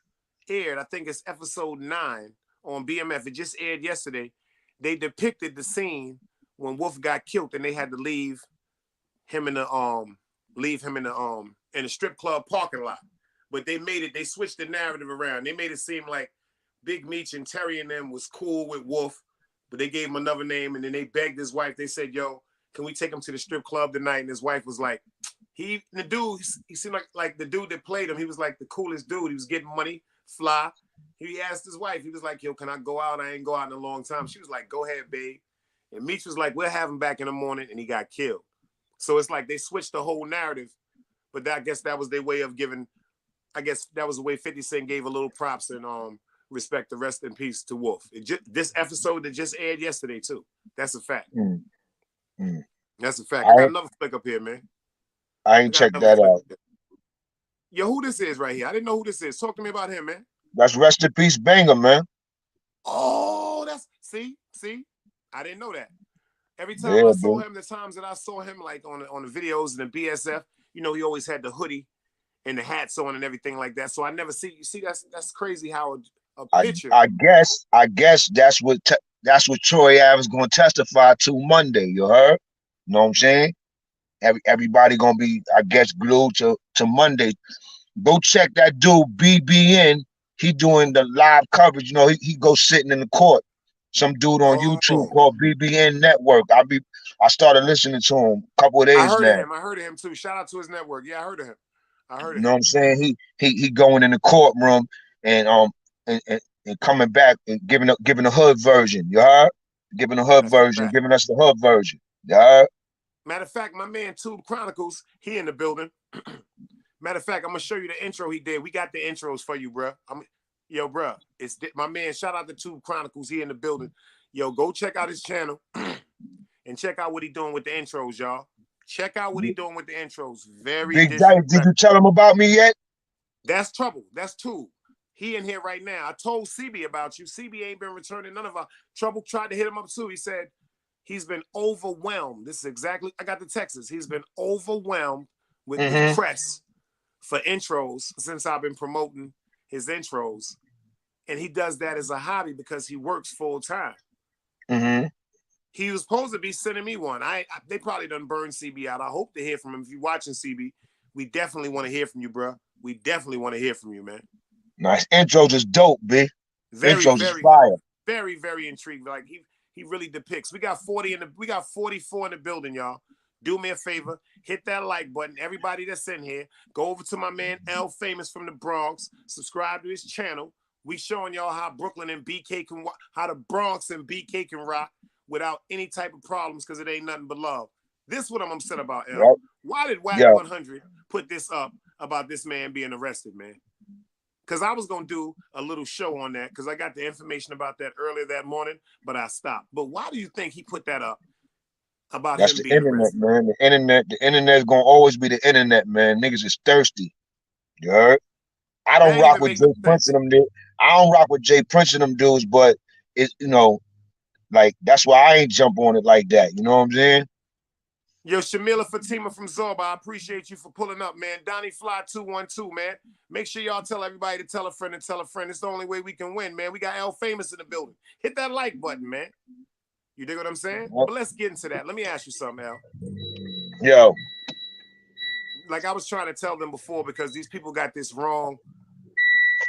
aired. I think it's episode 9 on BMF. It just aired yesterday. They depicted the scene when Wolf got killed and they had to leave him in the strip club parking lot. But they switched the narrative around. They made it seem like Big Meech and Terry and them was cool with Wolf, but they gave him another name and then they begged his wife. They said, yo, can we take him to the strip club tonight? And his wife was like, he seemed like the dude that played him. He was like the coolest dude. He was getting money, fly. He asked his wife, he was like, yo, can I go out? I ain't go out in a long time. She was like, go ahead, babe. And Meech was like, we'll have him back in the morning, and he got killed. So it's like they switched the whole narrative, but I guess that was their way of giving. I guess that was the way 50 Cent gave a little props and respect the rest in peace to Wolf. This episode that just aired yesterday too. That's a fact. Mm, mm. That's a fact. I I got another flick up here, man. I I ain't got checked another that flick out. up here. Yo, who this is right here? I didn't know who this is. Talk to me about him, man. That's rest in peace, Banger, man. Oh, that's see. I didn't know that. Every time Yeah, I saw dude. him, the times that I saw him, like on the videos and the BSF, he always had the hoodie and the hats on and everything like that. So I never see. You see, that's crazy how a picture. I guess that's what Troy Ave gonna testify to Monday. You heard? You know what I'm saying? Everybody gonna be, I guess, glued to Monday. Go check that dude BBN. He doing the live coverage. He go sitting in the court. Some dude on YouTube Oh, called BBN Network. I started listening to him a couple of I days heard of now. him. I heard of him too. Shout out to his network. Yeah, I heard of him. I heard You of know him. what I'm saying? He going in the courtroom and and coming back and giving the hood version. You heard? Giving the hood That's a version, fact. giving us the hood version. You heard? Matter of fact, my man Tube Chronicles, he in the building. Matter of fact, I'm gonna show you the intro he did. We got the intros for you, bro. Yo, bro, it's my man. Shout out to Tube Chronicles. He in the building. Yo, go check out his channel and check out what he doing with the intros, y'all. Check out what he doing with the intros. Very Big Dice, did disrespectful. you tell him about me yet? That's Trouble. That's Tube. He in here right now. I told CB about you. CB ain't been returning none of our Trouble. Tried to hit him up too. He said he's been overwhelmed. This is exactly. I got the Texas. He's been overwhelmed with Mm-hmm. requests for intros since I've been promoting his intros, and he does that as a hobby because he works full time. Mm-hmm. He was supposed to be sending me one. They probably done burned CB out. I hope to hear from him. If you're watching CB, we definitely want to hear from you, bro. We definitely want to hear from you, man. Nice. Intros is dope, B. Very, Intros is very, fire. very, very intrigued. Like he really depicts. We got 44 in the building, y'all. Do me a favor, hit that like button. Everybody that's in here, go over to my man L Famous from the Bronx. Subscribe to his channel. We showing y'all how Brooklyn and BK how the Bronx and BK can rock without any type of problems because it ain't nothing but love. This is what I'm upset about, L. Yep. Why did Wack Yeah. 100 put this up about this man being arrested, man? Because I was going to do a little show on that because I got the information about that earlier that morning, but I stopped. But why do you think he put that up about That's him the being internet, arrested? man. The internet is gonna always be the internet, man. Niggas is thirsty. You heard? I That don't ain't rock even with make Jay no Prince sense. and them dudes. I don't rock with Jay Prince and them dudes, but it's like that's why I ain't jump on it like that. You know what I'm saying? Yo, Shamila Fatima from Zorba, I appreciate you for pulling up, man. Donnie Fly 212, man. Make sure y'all tell everybody to tell a friend and tell a friend. It's the only way we can win, man. We got L Famous in the building. Hit that like button, man. You dig what I'm saying? Yep. But let's get into that. Let me ask you something, Al. Yo. Like I was trying to tell them before, because these people got this wrong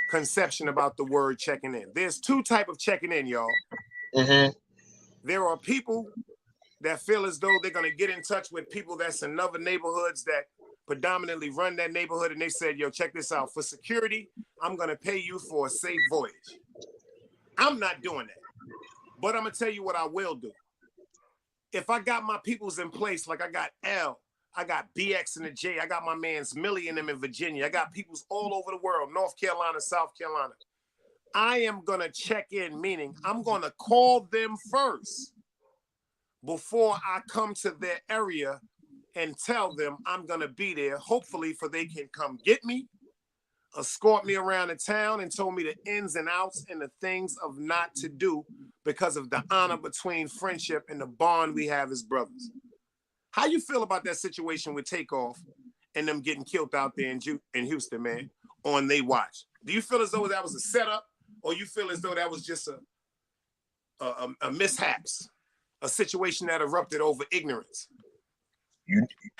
conception about the word checking in. There's two types of checking in, y'all. There are people that feel as though they're going to get in touch with people that's in other neighborhoods that predominantly run that neighborhood, and they said, yo, check this out. For security, I'm going to pay you for a safe voyage. I'm not doing that. But I'm going to tell you what I will do. If I got my peoples in place, like I got L, I got BX and the J, I got my man's Millie and them in Virginia, I got peoples all over the world, North Carolina, South Carolina. I am going to check in, meaning I'm going to call them first before I come to their area and tell them I'm going to be there, hopefully for they can come get me, escort me around the town, and told me the ins and outs and the things of not to do because of the honor between friendship and the bond we have as brothers. How you feel about that situation with Takeoff and them getting killed out there in Houston, man, on they watch? Do you feel as though that was a setup, or you feel as though that was just a mishaps, a situation that erupted over ignorance?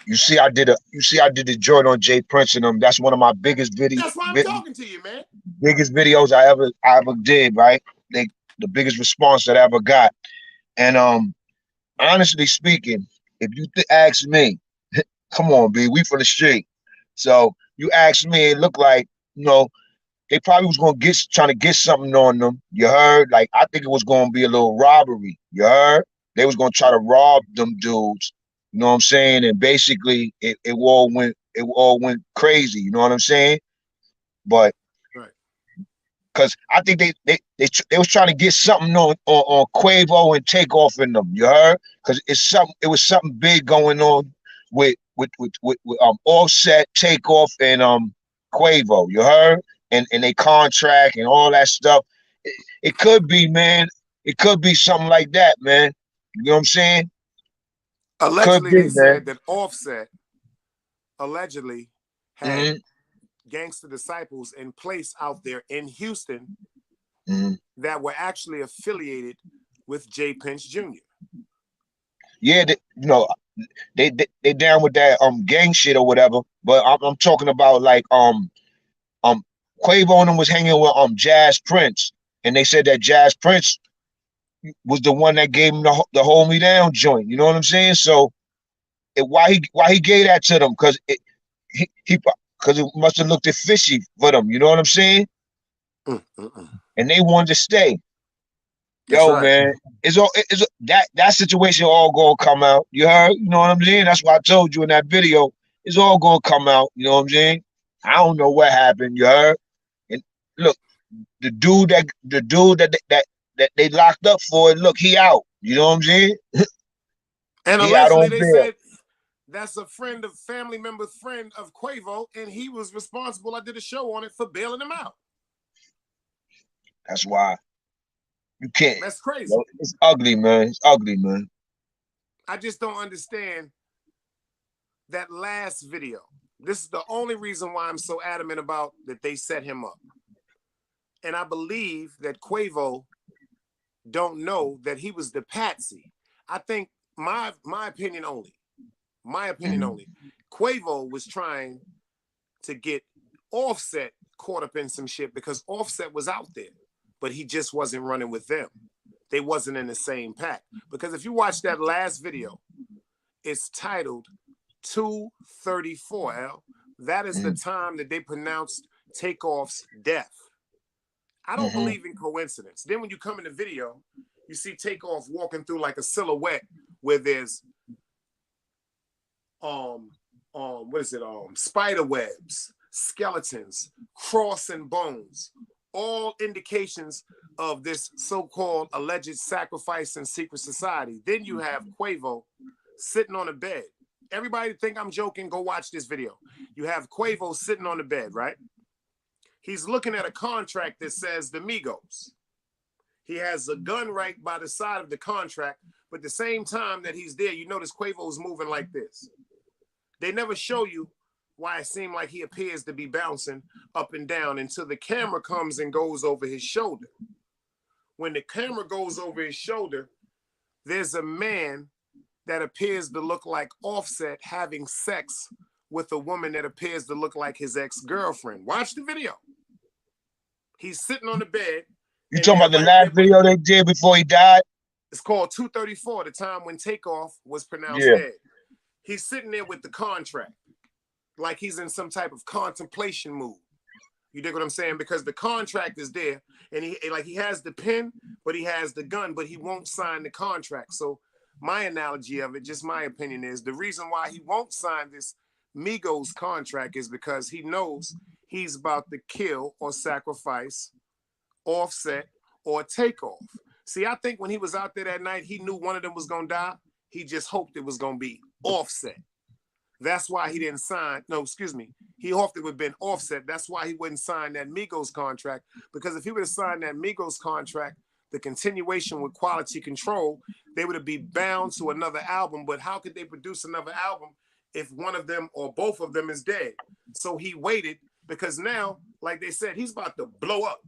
You see I did the joint on Jay Prince and them. That's one of my biggest videos. That's why I'm talking to you, man. Biggest videos I ever did, right? The biggest response that I ever got. And honestly speaking, if you ask me, come on, B, we from the street. So you ask me, it looked like, they probably was trying to get something on them. You heard? Like, I think it was gonna be a little robbery. You heard? They was gonna try to rob them dudes. You know what I'm saying? And basically it all went crazy, you know what I'm saying? But right. Cause I think they was trying to get something on Quavo and Takeoff in them. You heard? Cause it was something big going on with Offset, Takeoff, and Quavo. You heard? And they contract and all that stuff. It could be, man. It could be something like that, man. You know what I'm saying? Allegedly, they said that Offset allegedly had gangster disciples in place out there in Houston that were actually affiliated with Jay Prince Jr. Yeah, they down with that gang shit or whatever. But I'm talking about like Quavo and them was hanging with Jazz Prince, and they said that Jazz Prince was the one that gave him the hold me down joint. You know what I'm saying? So why he gave that to them? Because because it must have looked fishy for them. You know what I'm saying? And they wanted to stay. Yo, right, man, it's that situation all gonna come out. You heard? You know what I'm saying? That's why I told you in that video. It's all gonna come out. You know what I'm saying? I don't know what happened. You heard? And look, the dude that they locked up for it, look, he out. You know what I'm saying? And allegedly they said that's a family member's friend of Quavo, and he was responsible. I did a show on it for bailing him out. That's why. You can't. That's crazy. Yo, it's ugly, man. It's ugly, man. I just don't understand that last video. This is the only reason why I'm so adamant about that they set him up. And I believe that Quavo don't know that he was the patsy. I think my opinion only. Quavo was trying to get Offset caught up in some shit because Offset was out there, but he just wasn't running with them. They wasn't in the same pack. Because if you watch that last video, it's titled 234, L. That is the time that they pronounced Takeoff's death. I don't believe in coincidence. Then when you come in the video, you see Takeoff walking through like a silhouette where there's spider webs, skeletons, cross and bones, all indications of this so-called alleged sacrifice in secret society. Then you have Quavo sitting on a bed. Everybody think I'm joking, go watch this video. You have Quavo sitting on the bed, right? He's looking at a contract that says the Migos. He has a gun right by the side of the contract, but at the same time that he's there, you notice Quavo's moving like this. They never show you why it seemed like he appears to be bouncing up and down until the camera comes and goes over his shoulder. When the camera goes over his shoulder, there's a man that appears to look like Offset having sex with a woman that appears to look like his ex-girlfriend. Watch the video. He's sitting on the bed. You talking about the last video they did before he died? It's called 234, the time when Takeoff was pronounced dead. He's sitting there with the contract, like he's in some type of contemplation mood. You dig what I'm saying? Because the contract is there, and he has the pen, but he has the gun, but he won't sign the contract. So my analogy of it, just my opinion, is the reason why he won't sign this Migos contract is because he knows he's about to kill or sacrifice Offset or Takeoff. See, I think when he was out there that night, he knew one of them was going to die. He just hoped it was going to be Offset. That's why he didn't sign. No, excuse me. He hoped it would have been Offset. That's why he wouldn't sign that Migos contract. Because if he would have signed that Migos contract, the continuation with Quality Control, they would have been bound to another album. But how could they produce another album if one of them or both of them is dead? So he waited because now, like they said, he's about to blow up.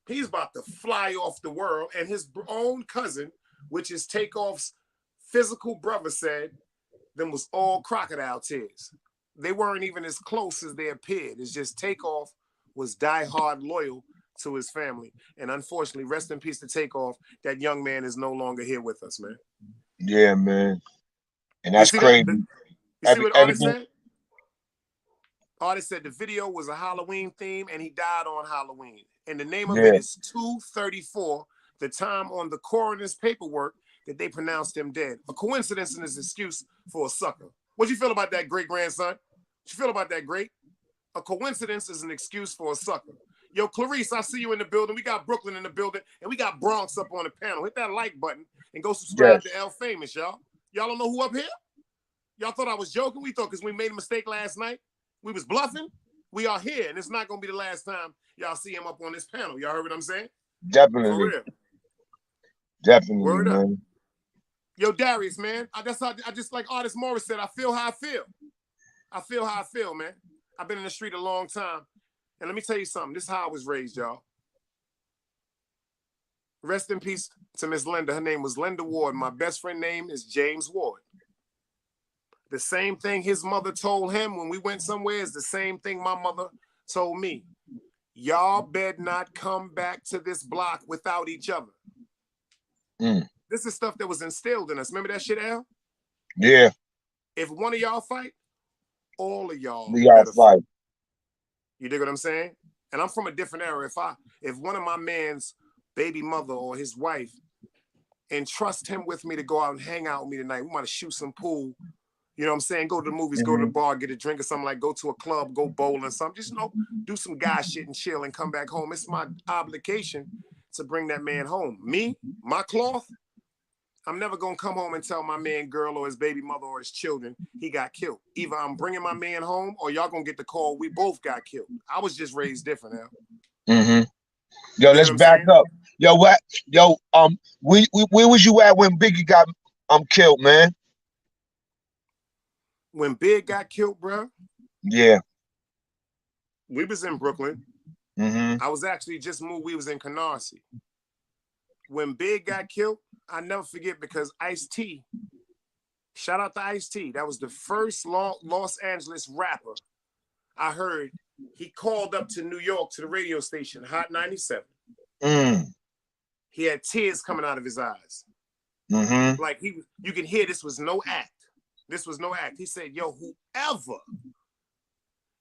He's about to fly off the world. And his own cousin, which is Takeoff's physical brother, said them was all crocodile tears. They weren't even as close as they appeared. It's just Takeoff was diehard loyal to his family. And unfortunately, rest in peace to Takeoff. That young man is no longer here with us, man. Yeah, man. And that's crazy. You see what Artist said? Artist said the video was a Halloween theme and he died on Halloween. And the name of it is 234, the time on the coroner's paperwork that they pronounced him dead. A coincidence and an excuse for a sucker. What you feel about that, great-grandson? What you feel about that, great? A coincidence is an excuse for a sucker. Yo, Clarice, I see you in the building. We got Brooklyn in the building, and we got Bronx up on the panel. Hit that like button and go subscribe to El Famous, y'all. Y'all don't know who up here? Y'all thought I was joking? We thought because we made a mistake last night, we was bluffing. We are here, and it's not going to be the last time y'all see him up on this panel. Y'all heard what I'm saying? Definitely. For real. Definitely, Word man. up. Yo, Darius, man. I just like Artist Morris said, I feel how I feel. I feel how I feel, man. I've been in the street a long time. And let me tell you something. This is how I was raised, y'all. Rest in peace to Miss Linda. Her name was Linda Ward. My best friend name is James Ward. The same thing his mother told him when we went somewhere is the same thing my mother told me. Y'all better not come back to this block without each other. This is stuff that was instilled in us. Remember that shit, Al? Yeah. If one of y'all fight, all of y'all fight. You dig what I'm saying? And I'm from a different era. If one of my man's baby mother or his wife entrust him with me to go out and hang out with me tonight, we want to shoot some pool. You know what I'm saying? Go to the movies, go to the bar, get a drink or something, like go to a club, go bowling, something. Just, do some guy shit and chill and come back home. It's my obligation to bring that man home. Me, my cloth, I'm never going to come home and tell my man, girl, or his baby mother or his children he got killed. Either I'm bringing my man home or y'all going to get the call we both got killed. I was just raised different now. Yo, let's back up. Yo, what? Yo, where was you at when Biggie got killed, man? When Big got killed, bro? Yeah. We was in Brooklyn. I was actually just moved. We was in Canarsie. When Big got killed, I never forget because Ice-T, shout out to Ice-T, that was the first Los Angeles rapper I heard. He called up to New York to the radio station, Hot 97. He had tears coming out of his eyes. Like you can hear this was no act. This was no act. He said, yo, whoever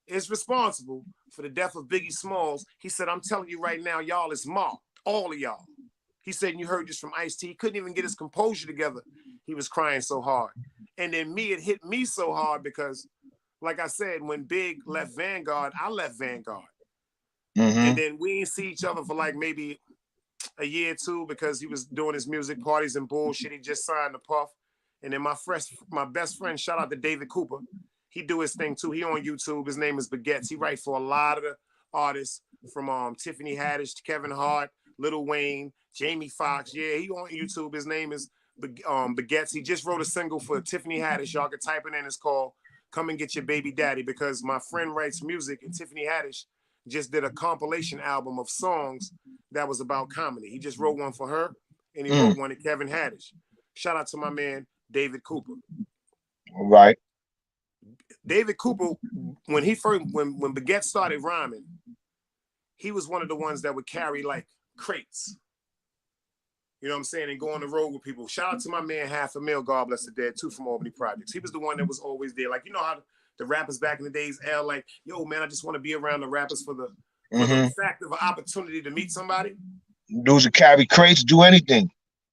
is responsible for the death of Biggie Smalls, he said, I'm telling you right now, y'all is marked. All of y'all. He said, and you heard this from Ice-T. He couldn't even get his composure together. He was crying so hard. And then it hit me so hard because, like I said, when Big left Vanguard, I left Vanguard. And then we didn't see each other for like maybe a year or two because he was doing his music parties and bullshit. He just signed the Puff. And then my best friend, shout out to David Cooper. He do his thing too. He on YouTube. His name is Baguettes. He write for a lot of the artists from Tiffany Haddish to Kevin Hart, Lil Wayne, Jamie Foxx. Yeah, he on YouTube. His name is Baguettes. He just wrote a single for Tiffany Haddish. Y'all can type it in. It's called Come and Get Your Baby Daddy, because my friend writes music and Tiffany Haddish just did a compilation album of songs that was about comedy. He just wrote one for her. and he wrote one to Kevin Haddish. Shout out to my man David Cooper. All right. David Cooper, when Baguette started rhyming, he was one of the ones that would carry like crates. You know what I'm saying? And go on the road with people. Shout out to my man Half a Mil, God bless the dead, too, from Albany Projects. He was the one that was always there. Like, you know how the rappers back in the days, L, like, yo, man, I just want to be around the rappers for the fact of an opportunity to meet somebody. Dudes that carry crates, do anything.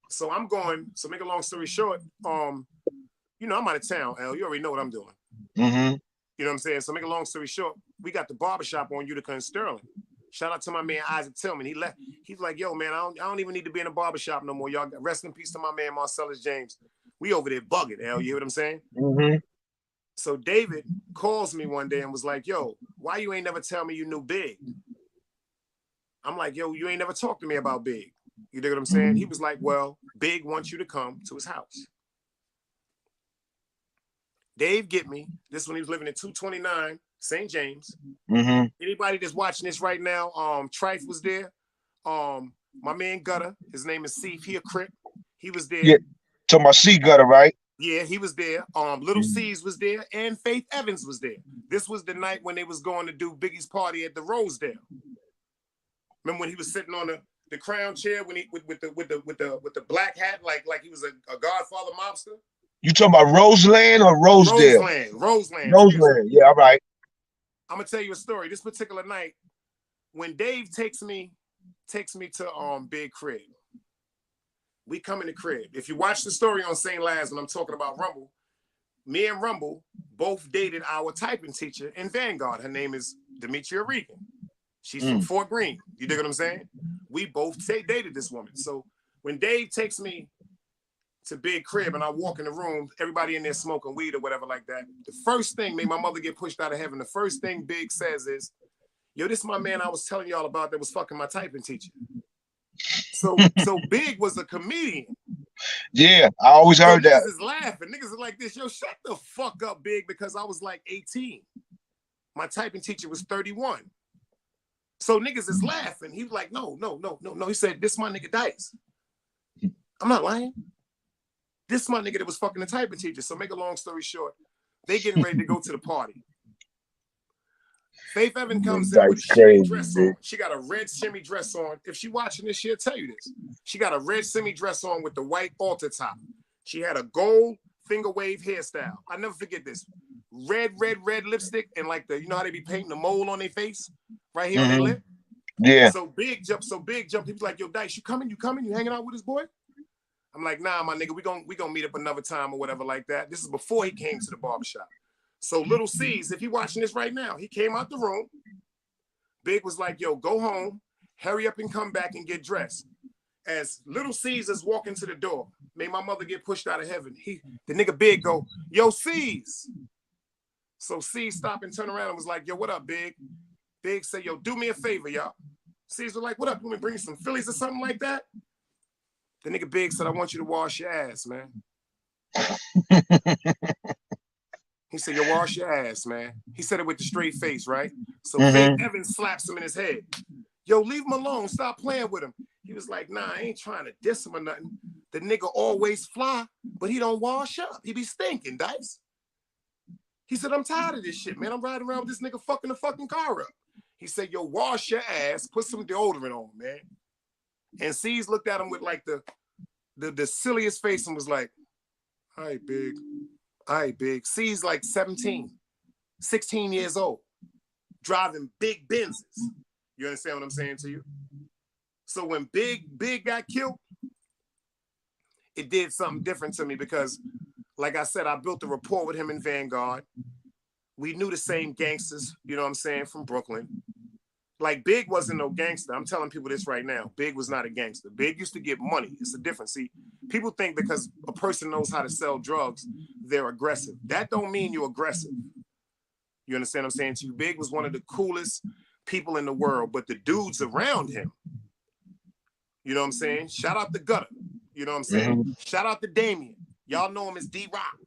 So I'm going, so make a long story short, you know, I'm out of town, L. You already know what I'm doing. You know what I'm saying? So make a long story short, we got the barbershop on Utica and Sterling. Shout out to my man Isaac Tillman. He left. He's like, yo, man, I don't even need to be in a barbershop no more. Y'all rest in peace to my man Marcellus James. We over there bugging, L. You hear what I'm saying? So David calls me one day and was like, yo, why you ain't never tell me you knew Big? I'm like, yo, you ain't never talked to me about Big. You dig what I'm saying? He was like, well, Big wants you to come to his house. Dave get me. This when he was living in 229 St. James. Anybody that's watching this right now, Trife was there. My man Gutter, his name is Seif. He a Crip. He was there. Yeah, talking about C Gutter, right? Yeah, he was there. Little C's was there, and Faith Evans was there. This was the night when they was going to do Biggie's party at the Rosedale. Remember when he was sitting on the crown chair when he with the black hat, like he was a Godfather mobster? You talking about Roseland or Rosedale? Roseland. Yeah, all right. I'm gonna tell you a story. This particular night, when Dave takes me to Big Crib, we come in the crib. If you watch the story on St. Laz when I'm talking about Rumble, me and Rumble both dated our typing teacher in Vanguard. Her name is Demetria Regan. She's from Fort Greene. You dig what I'm saying? We both dated this woman. So when Dave takes me to Big Crib and I walk in the room, everybody in there smoking weed or whatever like that. The first thing made my mother get pushed out of heaven. The first thing Big says is, yo, this is my man I was telling y'all about that was fucking my typing teacher. So Big was a comedian. Yeah, I always heard that. Niggas is laughing. Niggas is like this, yo, shut the fuck up, Big, because I was like 18. My typing teacher was 31. So niggas is laughing. He was like, no. He said, this my nigga Dice. I'm not lying. This is my nigga that was fucking the typing teacher. So make a long story short, they getting ready to go to the party. Faith Evans comes in with a shimmy dress on. She got a red shimmy dress on. If she watching this, she'll tell you this. She got a red shimmy dress on with the white altar top. She had a gold finger wave hairstyle. I never forget this. Red lipstick and like you know how they be painting the mole on their face? Right here on their lip? Yeah. So Big jump. He was like, yo, Dice, you coming? You hanging out with this boy? I'm like, nah, my nigga, we gonna meet up another time or whatever like that. This is before he came to the barbershop. So Little C's, if he watching this right now, he came out the room. Big was like, yo, go home, hurry up and come back and get dressed. As Little C's is walking to the door, made my mother get pushed out of heaven. The nigga Big go, yo, C's. So C's stopped and turned around and was like, yo, what up, Big? Big said, yo, do me a favor, y'all. C's was like, what up? You want me to bring you some Phillies or something like that? The nigga Big said, I want you to wash your ass, man. He said, yo, wash your ass, man. He said it with the straight face, right? So Faith Evans slaps him in his head. Yo, leave him alone. Stop playing with him. He was like, nah, I ain't trying to diss him or nothing. The nigga always fly, but he don't wash up. He be stinking, Dice. He said, I'm tired of this shit, man. I'm riding around with this nigga fucking the fucking car up. He said, yo, wash your ass. Put some deodorant on, man. And C's looked at him with like the silliest face and was like, all right, Big. All right, Big. C's like 16 years old, driving big Benzes. You understand what I'm saying to you? So when Big got killed, it did something different to me because, like I said, I built a rapport with him in Vanguard. We knew the same gangsters, you know what I'm saying, from Brooklyn. Like, Big wasn't no gangster. I'm telling people this right now. Big was not a gangster. Big used to get money. It's a difference. See, people think because a person knows how to sell drugs, they're aggressive. That don't mean you're aggressive. You understand what I'm saying to you? Big was one of the coolest people in the world, but the dudes around him, you know what I'm saying? Shout out to Gutter. You know what I'm saying? Shout out to Damien. Y'all know him as D-Rock.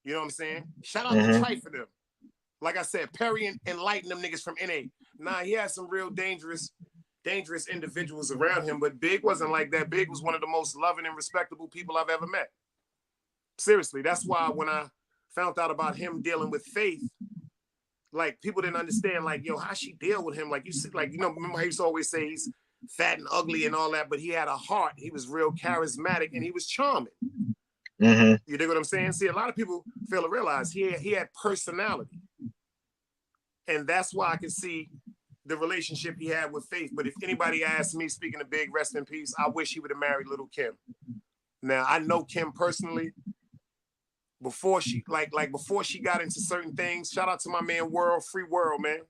You know what I'm saying? Shout out to Trife for them. Like I said, Perry and Lighten them niggas from NA. Nah, he had some real dangerous, dangerous individuals around him, but Big wasn't like that. Big was one of the most loving and respectable people I've ever met. Seriously, that's why when I found out about him dealing with Faith, like people didn't understand, like, yo, how she deal with him? Like, you see, like, you know, remember how he used to always say he's fat and ugly and all that, but he had a heart. He was real charismatic and he was charming. Mm-hmm. You dig what I'm saying? See, a lot of people fail to realize he had personality. And that's why I can see the relationship he had with Faith. But if anybody asks me, speaking of Big, rest in peace, I wish he would have married Little Kim. Now, I know Kim personally. Before she before she got into certain things, shout out to my man Free World, man.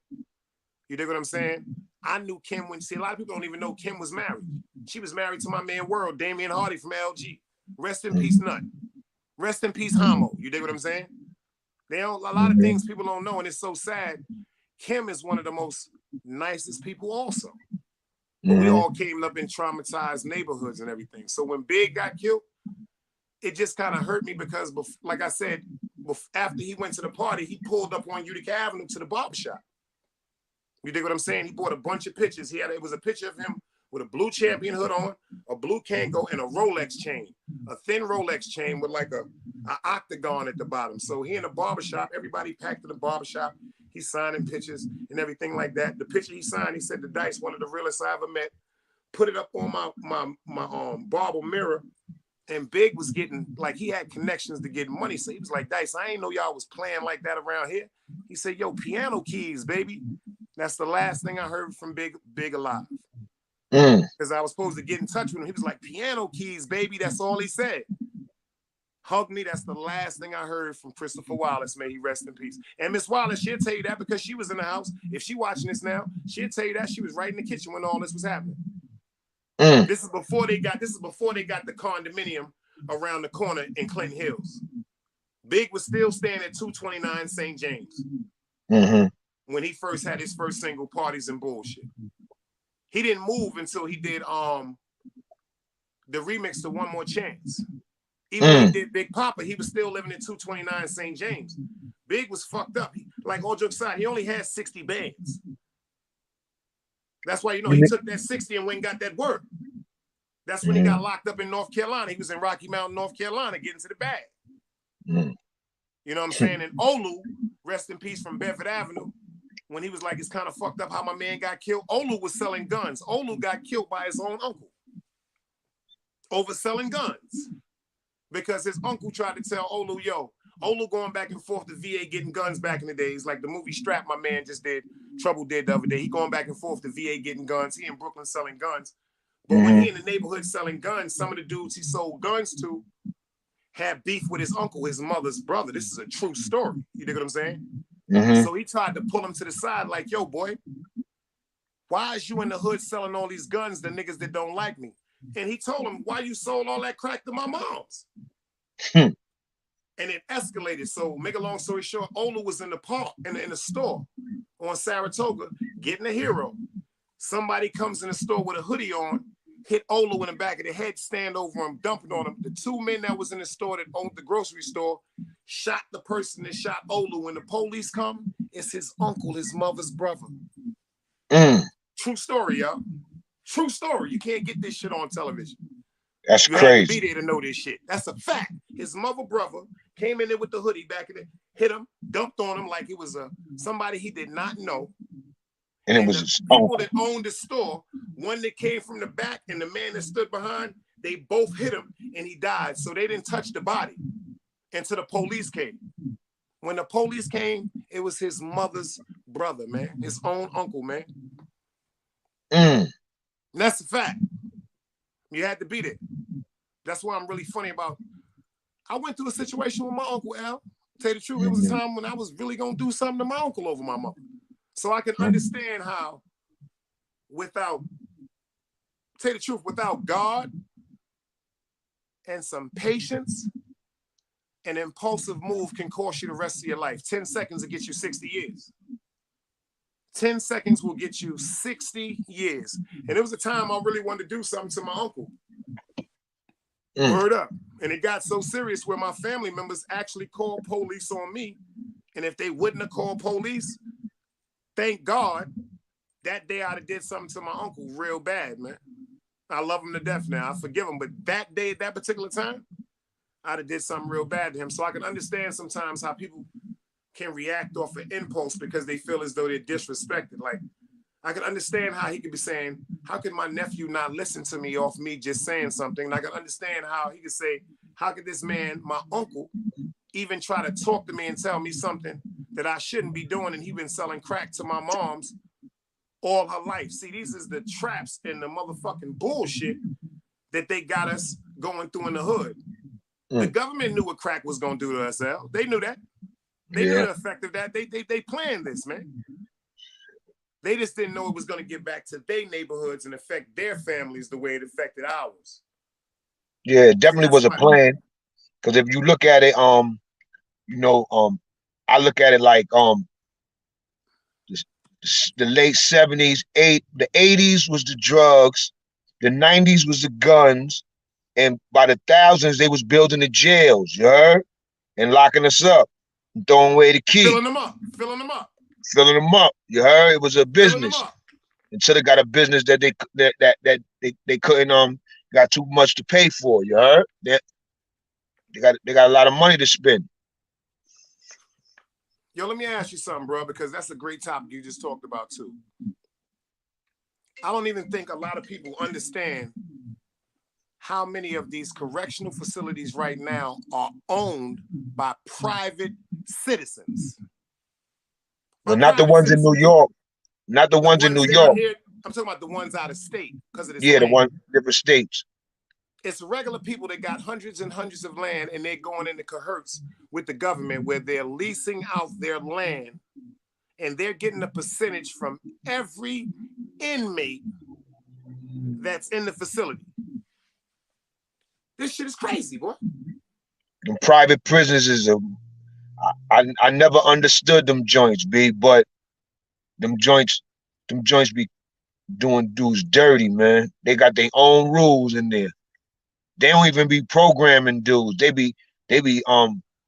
You dig what I'm saying? I knew Kim when, see, a lot of people don't even know Kim was married. She was married to my man World, Damian Hardy from LG. Rest in peace, Nut. Rest in peace, Homo. You dig what I'm saying? A lot of things people don't know, and it's so sad. Kim is one of the most nicest people also. But we all came up in traumatized neighborhoods and everything. So when Big got killed, it just kind of hurt me because, like I said, after he went to the party, he pulled up on Utica Avenue to the barbershop. You dig what I'm saying? He bought a bunch of pictures. It was a picture of him with a blue Champion hood on, a blue Kango, and a Rolex chain, a thin Rolex chain with like an octagon at the bottom. So he in the barbershop, everybody packed to the barbershop. He's signing pictures and everything like that. The picture he signed, he said, "The Dice, one of the realest I ever met." Put it up on my barber mirror. And Big was getting, like, he had connections to get money. So he was like, "Dice, I ain't know y'all was playing like that around here." He said, "Yo, piano keys, baby." That's the last thing I heard from Big alive. Because I was supposed to get in touch with him. He was like, "Piano keys, baby." That's all he said. Hug me. That's the last thing I heard from Christopher Wallace. May he rest in peace. And Miss Wallace, she'll tell you that because she was in the house. If she watching this now, she'll tell you that she was right in the kitchen when all this was happening. This is before they got the condominium around the corner in Clinton Hills. Big was still staying at 229 St. James when he first had his first single, Parties and Bullshit. He didn't move until he did the remix to One More Chance. Even when he did Big Papa, he was still living at 229 St. James. Big was fucked up. Like, all jokes aside, he only had 60 bands. That's why, you know, he took that 60 and went and got that work. That's when he got locked up in North Carolina. He was in Rocky Mountain, North Carolina, getting to the bag. You know what I'm saying? And Olu, rest in peace, from Bedford Avenue, when he was like, it's kind of fucked up how my man got killed. Olu was selling guns. Olu got killed by his own uncle over selling guns because his uncle tried to tell Olu, yo, Olu going back and forth to VA getting guns back in the days, like the movie Strap my man just did, Trouble did the other day. He going back and forth to VA getting guns. He in Brooklyn selling guns. But when he in the neighborhood selling guns, some of the dudes he sold guns to had beef with his uncle, his mother's brother. This is a true story. You dig what I'm saying? So he tried to pull him to the side like, yo, boy, why is you in the hood selling all these guns to niggas that don't like me? And he told him, why you sold all that crack to my moms? And it escalated. So make a long story short, Olu was in the park, in the store on Saratoga, getting a hero. Somebody comes in the store with a hoodie on, hit Olu in the back of the head, stand over him, dumping on him. The two men that was in the store that owned the grocery store shot the person that shot Olu. When the police come, it's his uncle, his mother's brother. True story, y'all. True story. You can't get this shit on television. That's you crazy. You had to be there to know this shit. That's a fact. His mother brother came in there with the hoodie back in there, hit him, dumped on him like it was somebody he did not know. And it was the people that owned the store, one that came from the back and the man that stood behind, they both hit him and he died. So they didn't touch the body until the police came. When the police came, it was his mother's brother, man. His own uncle, man. And that's a fact. You had to be there. That's why I'm really funny about. I went through a situation with my uncle, Al. Tell you the truth, it was a time when I was really going to do something to my uncle over my mother. So I can understand how, without God and some patience, an impulsive move can cost you the rest of your life. 10 seconds will get you 60 years. 10 seconds will get you 60 years. And it was a time I really wanted to do something to my uncle. Word up. And it got so serious where my family members actually called police on me. And if they wouldn't have called police, thank God That day I'd have did something to my uncle real bad, man. I love him to death now. I forgive him, but that day, at that particular time, I'd have did something real bad to him. So I can understand sometimes how people can react off an impulse because they feel as though they're disrespected. Like, I can understand how he could be saying, how could my nephew not listen to me off me just saying something? And I can understand how he could say, how could this man, my uncle, even try to talk to me and tell me something that I shouldn't be doing, and he been selling crack to my mom's all her life. See, these is the traps and the motherfucking bullshit that they got us going through in the hood. The government knew what crack was going to do to us, Al. They knew that. They knew the effect of that. They planned this, man. They just didn't know it was going to get back to their neighborhoods and affect their families the way it affected ours. Yeah, it definitely was a plan. Because if you look at it, you know, I look at it like the late 70s, the 80s was the drugs, the 90s was the guns, and by the thousands they was building the jails, you heard? And locking us up, and throwing away the key. Filling them up. You heard? It was a business. Until they got a business that they couldn't got too much to pay for, you heard? They got a lot of money to spend. Yo, let me ask you something, bro, because that's a great topic you just talked about too. I don't even think a lot of people understand how many of these correctional facilities right now are owned by private citizens. Well, not the ones in New York. Not the ones in New York. Here, I'm talking about the ones out of state because of this. Yeah, the ones in different states. It's regular people that got hundreds and hundreds of land, and they're going into cahoots with the government where they're leasing out their land, and they're getting a percentage from every inmate that's in the facility. This shit is crazy, boy. The private prisons is I never understood them joints, B, but them joints be doing dudes dirty, man. They got their own rules in there. They don't even be programming dudes. They be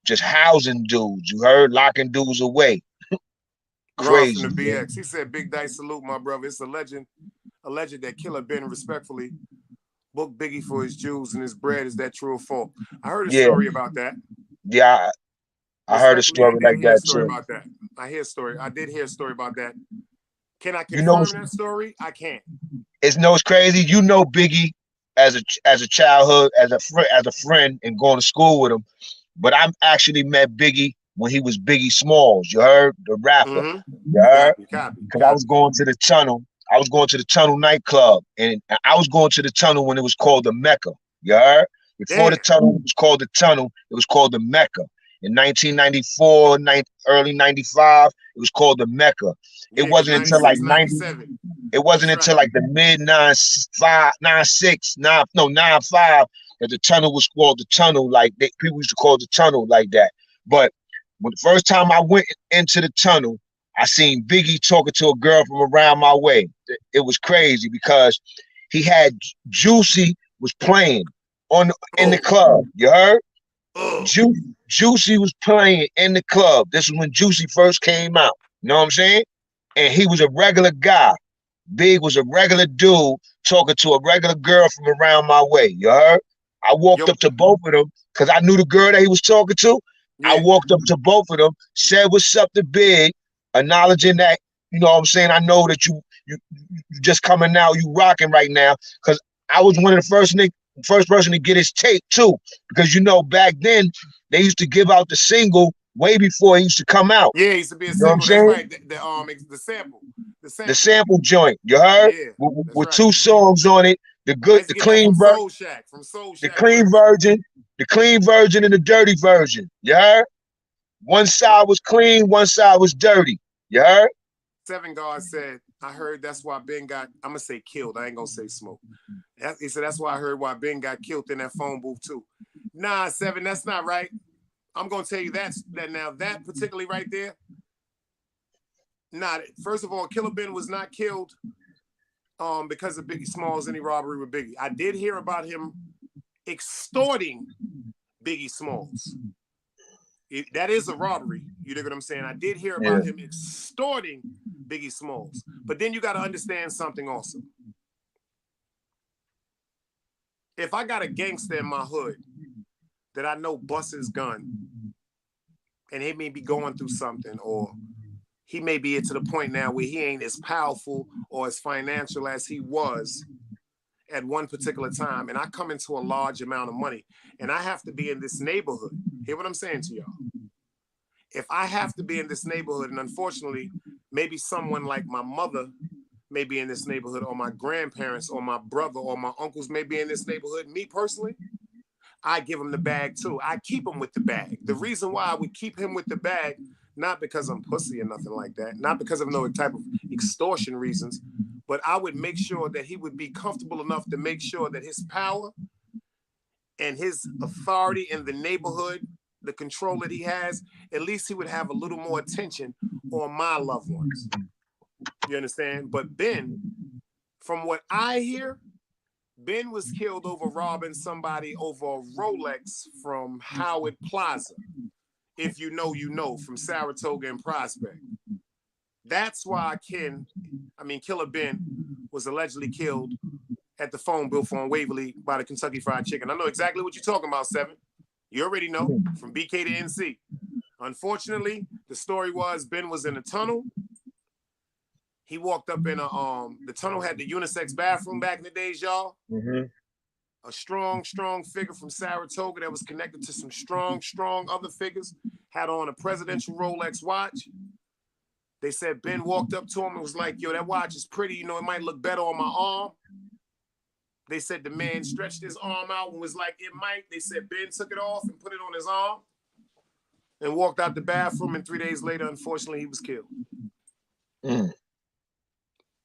just housing dudes. You heard? Locking dudes away. Crazy. From the BX. He said, "Big dice salute, my brother. It's alleged that Killer Ben respectfully booked Biggie for his jewels and his bread. Is that true or false?" I heard a story about that. Yeah, I heard a story like that too. I did hear a story about that. Can I confirm that story? I can't. It's crazy. You know Biggie as a childhood, as a friend, and going to school with him. But I actually met Biggie when he was Biggie Smalls. You heard? The rapper. You heard? Because I was going to the Tunnel. I was going to the Tunnel nightclub, and I was going to the Tunnel when it was called the Mecca. You heard? Before the Tunnel was called the Tunnel, it was called the Mecca. In 1994, early 95, it was called the Mecca. It wasn't until like 97. It wasn't until like the mid 95 that the Tunnel was called the Tunnel. Like people used to call the Tunnel like that. But when the first time I went into the Tunnel, I seen Biggie talking to a girl from around my way. It was crazy because he had Juicy was playing in the club. You heard? Juicy was playing in the club. This is when Juicy first came out. You know what I'm saying? And he was a regular guy. Big was a regular dude talking to a regular girl from around my way. You heard? I walked up to both of them because I knew the girl that he was talking to. I walked up to both of them, said what's up to Big, acknowledging that, you know what I'm saying? I know that you just coming out, you rocking right now. Because I was one of the first person to get his tape too. Because you know, back then they used to give out the single way before he used to come out. Yeah, it used to be a single. That's right. The sample. The sample joint. You heard? Yeah, with 2 songs on it. The clean version. From Soul Shack. The clean version and the dirty version. You heard? One side was clean, one side was dirty. You heard? Seven Guard said, I heard that's why Ben got, I'm going to say killed. I ain't going to say smoke. He said, that's why I heard why Ben got killed in that phone booth too. Nah, Seven, that's not right. I'm going to tell you that particularly right there. First of all, Killer Ben was not killed because of Biggie Smalls, any robbery with Biggie. I did hear about him extorting Biggie Smalls. That is a robbery. You know what I'm saying? I did hear about him extorting Biggie Smalls. But then you got to understand something also. If I got a gangster in my hood that I know busts his gun and he may be going through something, or he may be to the point now where he ain't as powerful or as financial as he was at one particular time, and I come into a large amount of money, and I have to be in this neighborhood. Hear what I'm saying to y'all? If I have to be in this neighborhood, and unfortunately, maybe someone like my mother may be in this neighborhood, or my grandparents, or my brother, or my uncles may be in this neighborhood, me personally, I give him the bag too. I keep him with the bag. The reason why I would keep him with the bag, not because I'm pussy or nothing like that, not because of no type of extortion reasons, but I would make sure that he would be comfortable enough to make sure that his power and his authority in the neighborhood, the control that he has, at least he would have a little more attention on my loved ones. You understand? But Ben, from what I hear, Ben was killed over robbing somebody over a Rolex from Howard Plaza. If you know, you know, from Saratoga and Prospect. That's why Killer Ben was allegedly killed at the phone booth on Waverly by the Kentucky Fried Chicken. I know exactly what you're talking about, Seven. You already know, from BK to NC. Unfortunately, the story was Ben was in a tunnel. He walked up in the tunnel had the unisex bathroom back in the days, y'all. A strong figure from Saratoga that was connected to some strong other figures, had on a presidential Rolex watch. They said Ben walked up to him and was like, yo, that watch is pretty. You know, it might look better on my arm. They said the man stretched his arm out and was like, it might. They said Ben took it off and put it on his arm and walked out the bathroom. And 3 days later, unfortunately, he was killed.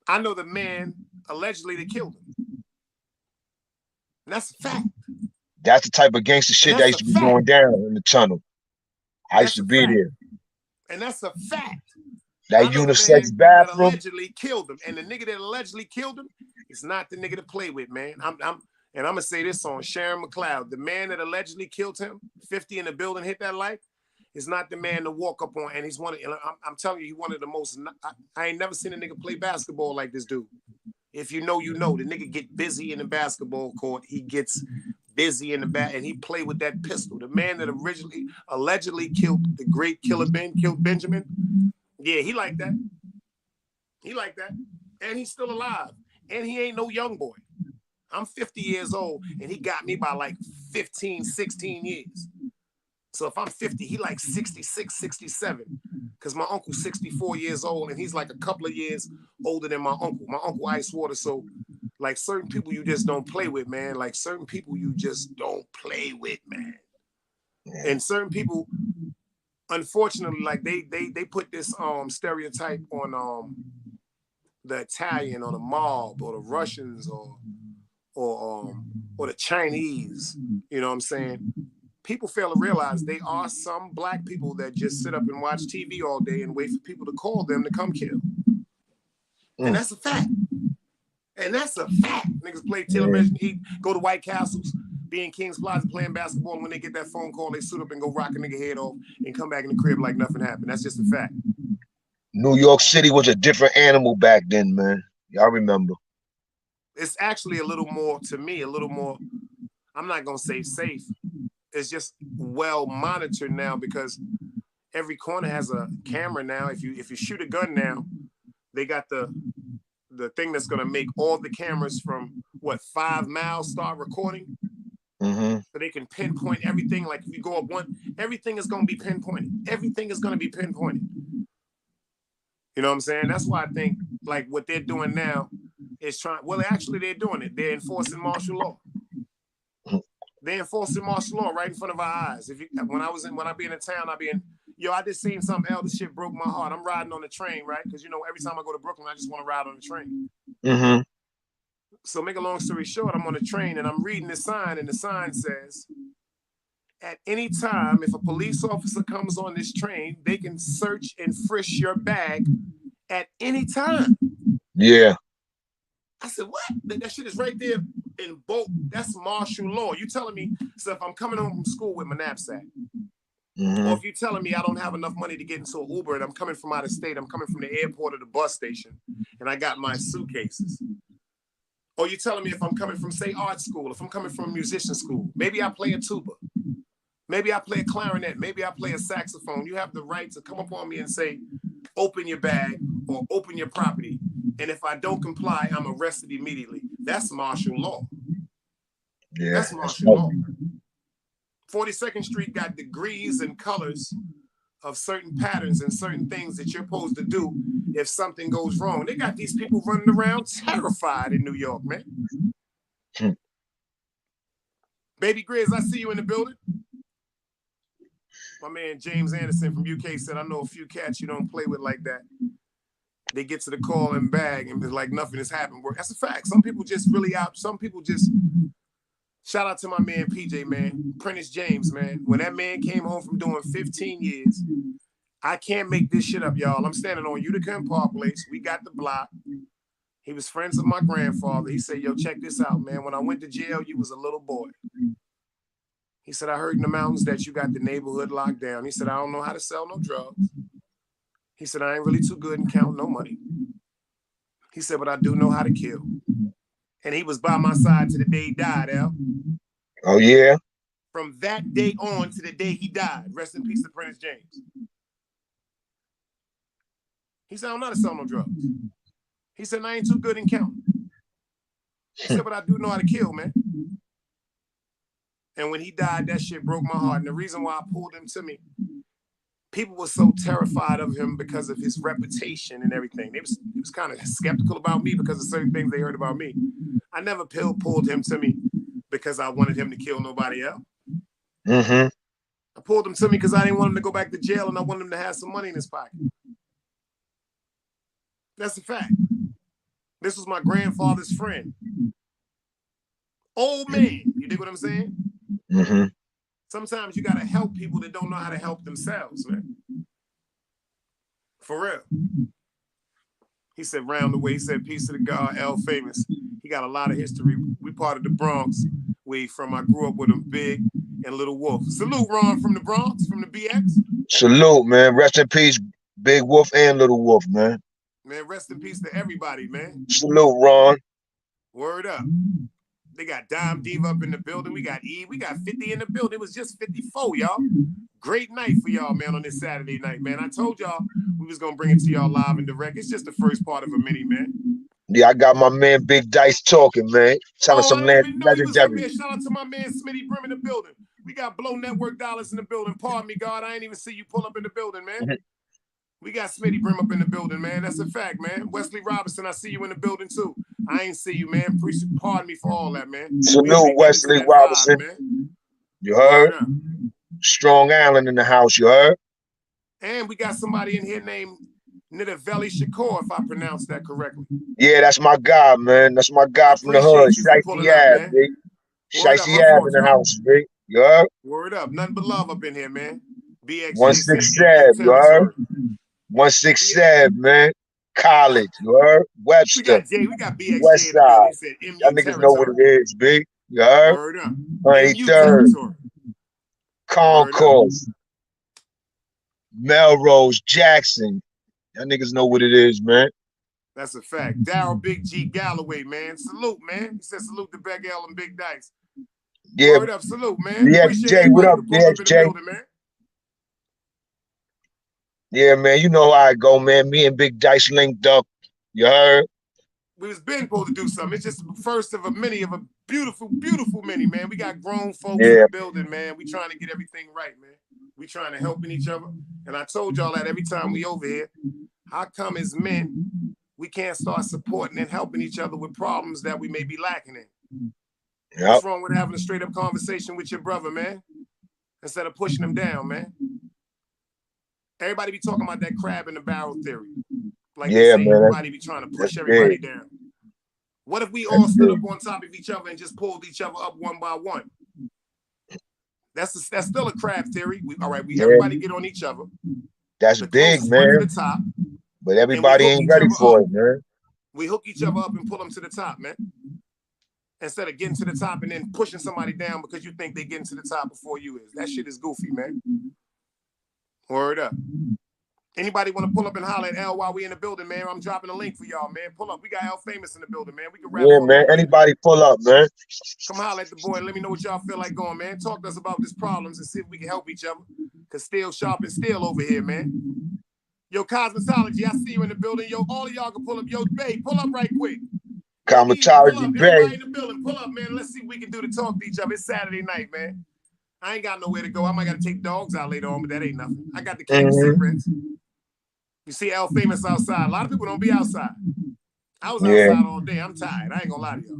I know the man allegedly that killed him. And that's a fact. That's the type of gangster shit that used to be going down in the tunnel. I used to be there. And that's a fact. That unisex bathroom that allegedly killed him, and the nigga that allegedly killed him is not the nigga to play with, man. I'm gonna say this on Sharon McLeod. The man that allegedly killed him, 50 in the building, hit that light, is not the man to walk up on. And he's one of, I'm telling you, he one of the most. I ain't never seen a nigga play basketball like this dude. If you know, you know. The nigga get busy in the basketball court. He gets busy in the back, and he played with that pistol. The man that originally allegedly killed the great Killer Ben, killed Benjamin. Yeah, he like that. He like that. And he's still alive. And he ain't no young boy. I'm 50 years old, and he got me by like 15, 16 years. So if I'm 50, he like 66, 67. Because my uncle's 64 years old, and he's like a couple of years older than my uncle. My uncle Ice Water. So like certain people you just don't play with, man. Like certain people you just don't play with, man. And certain people, unfortunately, like they put this stereotype on the Italian or the mob or the Russians or the Chinese. You know what I'm saying? People fail to realize they are some black people that just sit up and watch TV all day and wait for people to call them to come kill. And that's a fact. And that's a fact. Niggas play television, eat, go to White Castles, be in Kings Plaza playing basketball, and when they get that phone call, they suit up and go rock a nigga head off and come back in the crib like nothing happened. That's just a fact. New York City was a different animal back then, man. Y'all remember. It's actually a little more, to me, a little more, I'm not going to say safe. It's just well monitored now because every corner has a camera now. If you shoot a gun now, they got the thing that's going to make all the cameras from 5 miles start recording. So they can pinpoint everything. Like if you go up one, everything is going to be pinpointed. Everything is going to be pinpointed. You know what I'm saying? That's why I think like what they're doing now is actually they're doing it. They're enforcing martial law. They're enforcing martial law right in front of our eyes. When I be in a town, I just seen something else. This shit broke my heart. I'm riding on the train, right? Because every time I go to Brooklyn, I just want to ride on the train. So make a long story short, I'm on the train and I'm reading the sign, and the sign says, at any time, if a police officer comes on this train, they can search and frisk your bag at any time. Yeah. I said, what? That shit is right there in both. That's martial law. You telling me, so if I'm coming home from school with my knapsack Or if you're telling me I don't have enough money to get into an Uber and I'm coming from out of state, I'm coming from the airport or the bus station, and I got my suitcases. Or you're telling me if I'm coming from, say, art school, if I'm coming from musician school, maybe I play a tuba, maybe I play a clarinet, maybe I play a saxophone. You have the right to come up on me and say, open your bag or open your property. And if I don't comply, I'm arrested immediately. That's martial law. Yeah, that's martial law. 42nd Street got degrees and colors of certain patterns and certain things that you're supposed to do if something goes wrong. They got these people running around terrified in New York, man. Baby Grizz, I see you in the building. My man James Anderson from UK said, I know a few cats you don't play with like that. They get to the call and bag and it's like nothing has happened. That's a fact. Some people just really out. Some people just... Shout out to my man PJ, man. Prentice James, man. When that man came home from doing 15 years, I can't make this shit up, y'all. I'm standing on Utica and Park Place. We got the block. He was friends with my grandfather. He said, yo, check this out, man. When I went to jail, you was a little boy. He said, I heard in the mountains that you got the neighborhood locked down. He said, I don't know how to sell no drugs. He said, I ain't really too good in counting no money. He said, but I do know how to kill. And he was by my side to the day he died, Al. Oh, yeah? From that day on to the day he died. Rest in peace to Prentice James. He said, I don't know how to sell no drugs. He said, I ain't too good in counting. He said, but I do know how to kill, man. And when he died, that shit broke my heart. And the reason why I pulled him to me, people were so terrified of him because of his reputation and everything. He was kind of skeptical about me because of certain things they heard about me. I never pulled him to me because I wanted him to kill nobody else. I pulled him to me because I didn't want him to go back to jail and I wanted him to have some money in his pocket. That's a fact. This was my grandfather's friend. Old man. You dig what I'm saying? Sometimes you got to help people that don't know how to help themselves, man. For real. He said, round the way, he said, peace to the God, L Famous. He got a lot of history. We part of the Bronx where he from. I grew up with him, Big and Little Wolf. Salute, Ron, from the Bronx, from the BX. Salute, man. Rest in peace, Big Wolf and Little Wolf, man. Man, rest in peace to everybody, man. Salute, Ron. Word up. They got Dime Diva up in the building. We got E. We got 50 in the building. It was just 54, y'all. Great night for y'all, man, on this Saturday night, man. I told y'all we was going to bring it to y'all live and direct. It's just the first part of a mini, man. Yeah, I got my man Big Dice talking, man. Telling some I didn't even know he was up legendary. here. Shout out to my man Smitty Brim in the building. We got Blow Network dollars in the building. Pardon me, God. I ain't even see you pull up in the building, man. We got Smitty Brim up in the building, man. That's a fact, man. Wesley Robinson, I see you in the building, too. I ain't see you, man. Pardon me for all that, man. Salute, Wesley Robinson. Vibe, you heard? Strong Island in the house, you heard? And we got somebody in here named Nidavelli Shakur, if I pronounced that correctly. Yeah, that's my guy, man. That's my guy from the hood. Shicey Ave, big. Shicey Ave in the house, big. You heard? Word up. Nothing but love up in here, man. B.I.G. 167, you heard? 167, man. College, you heard? Webster. We got Jay, we got B.I.G. West Side. Y'all niggas know what it is, big. You heard? Word up. 23rd. Concourse. Melrose, Jackson. Y'all niggas know what it is, man. That's a fact. Daryl Big G Galloway, man. Salute, man. He said salute to Big L and Big Dice. Yeah. Word up, salute, man. BXJ, what up, BXJ? Yeah, man, you know how I go, man. Me and Big Dice linked up. You heard? We was been supposed to do something. It's just the first of a mini of a beautiful, beautiful mini, man. We got grown folks in the building, man. We trying to get everything right, man. We trying to help each other. And I told y'all that every time we over here. How come as men, we can't start supporting and helping each other with problems that we may be lacking in? Yep. What's wrong with having a straight up conversation with your brother, man? Instead of pushing him down, man. Everybody be talking about that crab in the barrel theory. Like they say, everybody be trying to push everybody down. What if we all stood up on top of each other and just pulled each other up one by one? That's still a crab theory. Everybody get on each other. That's big, man. To the top, but everybody ain't ready for it, man. We hook each other up and pull them to the top, man. Instead of getting to the top and then pushing somebody down because you think they're getting to the top before you is. That shit is goofy, man. Word up. Anybody want to pull up and holler at L while we in the building, man? I'm dropping a link for y'all, man. Pull up. We got L Famous in the building, man. We can rap Yeah, for a man. little bit. Anybody pull up, man. Come holler at the boy and let me know what y'all feel like going, man. Talk to us about these problems and see if we can help each other. Cause still sharp and still over here, man. Yo, Cosmetology, I see you in the building. Yo, all of y'all can pull up. Yo, Bay, pull up right quick. Yo, Easy, pull up. Everybody in the building, pull up, man. Let's see what we can do to talk to each other. It's Saturday night, man. I ain't got nowhere to go. I might got to take dogs out later on, but that ain't nothing. I got the key to cigarettes. You see L Famous outside. A lot of people don't be outside. I was outside all day. I'm tired. I ain't gonna lie to y'all.